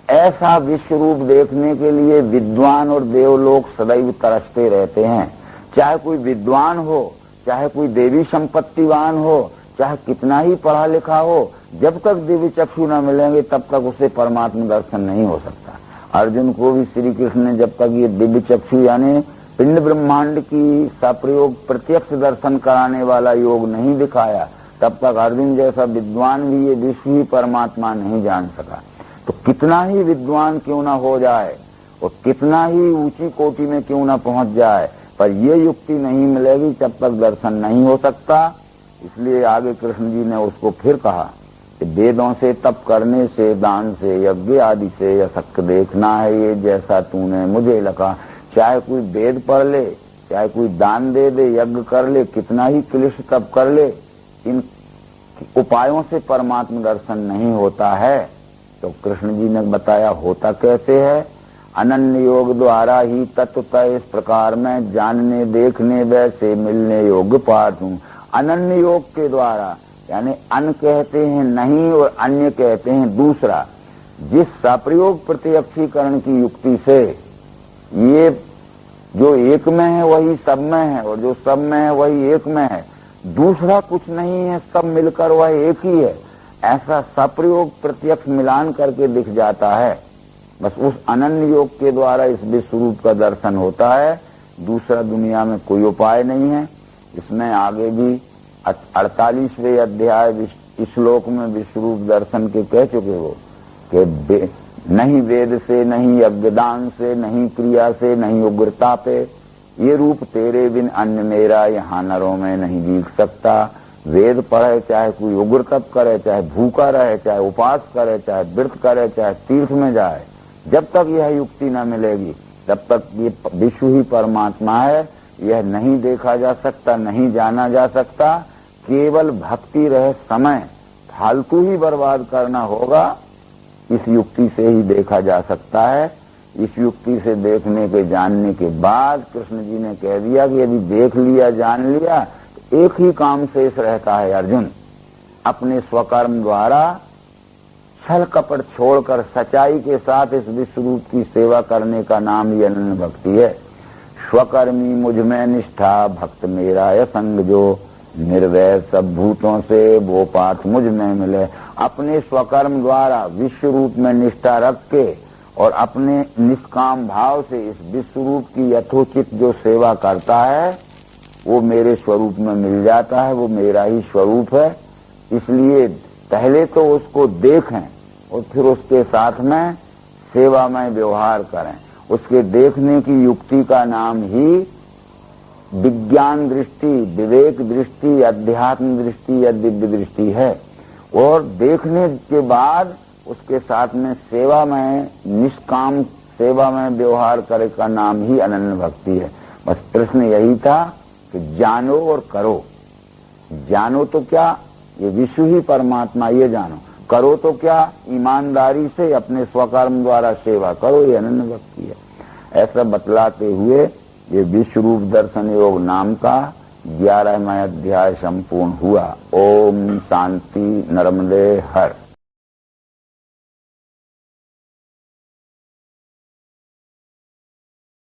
ऐसा विश्व रूप देखने के लिए विद्वान और देवलोक सदैव तरसते रहते हैं। चाहे कोई विद्वान हो, चाहे कोई देवी संपत्तिवान हो, चाहे कितना ही पढ़ा लिखा हो, जब तक दिव्य चक्षु न मिलेंगे तब तक उसे परमात्मा दर्शन नहीं हो सकता। अर्जुन को भी श्री कृष्ण ने जब तक ये दिव्य चक्षु यानी पिंड ब्रह्मांड की सप्रयोग प्रत्यक्ष दर्शन कराने वाला योग नहीं दिखाया, तब तक अर्जुन जैसा विद्वान भी ये विश्व ही परमात्मा नहीं जान सका। तो कितना ही विद्वान क्यों ना हो जाए और कितना ही ऊंची कोटि में क्यों ना पहुंच जाए, पर ये युक्ति नहीं मिलेगी तब तक दर्शन नहीं हो सकता। इसलिए आगे कृष्ण जी ने उसको फिर कहा कि वेदों से तप करने से, दान से, यज्ञ आदि से अशक्य देखना है ये जैसा तूने मुझे लगा। चाहे कोई वेद पढ़ ले, चाहे कोई दान दे दे, यज्ञ कर ले, कितना ही क्लिष्ट तप कर ले, इन उपायों से परमात्मा दर्शन नहीं होता है। तो कृष्ण जी ने बताया होता कैसे है। अनन्य योग द्वारा ही तत्वतः इस प्रकार में जानने देखने वैसे मिलने योग्य पाठ हूँ। अनन्य योग के द्वारा यानी अन कहते हैं नहीं और अन्य कहते हैं दूसरा, जिस सप्रयोग प्रत्यक्षीकरण की युक्ति से ये जो एक में है वही सब में है और जो सब में है वही एक में है, दूसरा कुछ नहीं है, सब मिलकर वह एक ही है, ऐसा सप्रयोग प्रत्यक्ष मिलान करके दिख जाता है। बस उस अनन्य योग के द्वारा इस विश्व रूप का दर्शन होता है, दूसरा दुनिया में कोई उपाय नहीं है। इसमें आगे भी 48वें अध्याय श्लोक में विश्व रूप दर्शन के कह चुके हो कि नहीं वेद से, नहीं यज्ञदान से, नहीं क्रिया से, नहीं उग्रता पे, ये रूप तेरे बिन अन्य मेरा यहाँ नरों में नहीं दिख सकता। वेद पढ़े, चाहे कोई उग्र तप करे, चाहे भूखा रहे, चाहे उपास करे, चाहे व्रत करे, चाहे तीर्थ में जाए, जब तक यह युक्ति न मिलेगी तब तक ये विश्व ही परमात्मा है, यह नहीं देखा जा सकता, नहीं जाना जा सकता। केवल भक्ति रहे समय फालतू ही बर्बाद करना होगा, इस युक्ति से ही देखा जा सकता है। इस युक्ति से देखने के जानने के बाद कृष्ण जी ने कह दिया कि यदि देख लिया जान लिया तो एक ही काम शेष रहता है अर्जुन, अपने स्वकर्म द्वारा छल कपट छोड़कर सच्चाई के साथ इस विश्व रूप की सेवा करने का नाम ही अनन्य भक्ति है। स्वकर्मी मुझ में निष्ठा, भक्त मेरा यह संग जो, निर्वैर सब भूतों से वो पाठ मुझ में मिले। अपने स्वकर्म द्वारा विश्व रूप में निष्ठा रख के और अपने निष्काम भाव से इस विश्व रूप की यथोचित जो सेवा करता है वो मेरे स्वरूप में मिल जाता है, वो मेरा ही स्वरूप है। इसलिए पहले तो उसको देखें और फिर उसके साथ में सेवा में व्यवहार करें। उसके देखने की युक्ति का नाम ही विज्ञान दृष्टि, विवेक दृष्टि, अध्यात्म दृष्टि या दिव्य दृष्टि है। और देखने के बाद उसके साथ में सेवा में, निष्काम सेवा में व्यवहार करे का नाम ही अनन्य भक्ति है। बस प्रश्न यही था कि जानो और करो। जानो तो क्या, ये विश्व ही परमात्मा, ये जानो। करो तो क्या, ईमानदारी से अपने स्वकर्म द्वारा सेवा करो, ये अनन्य भक्ति है। ऐसा बतलाते हुए ये विश्व रूप दर्शन योग नाम का 11वां अध्याय संपूर्ण हुआ। ओम शांति। नर्मदे हर।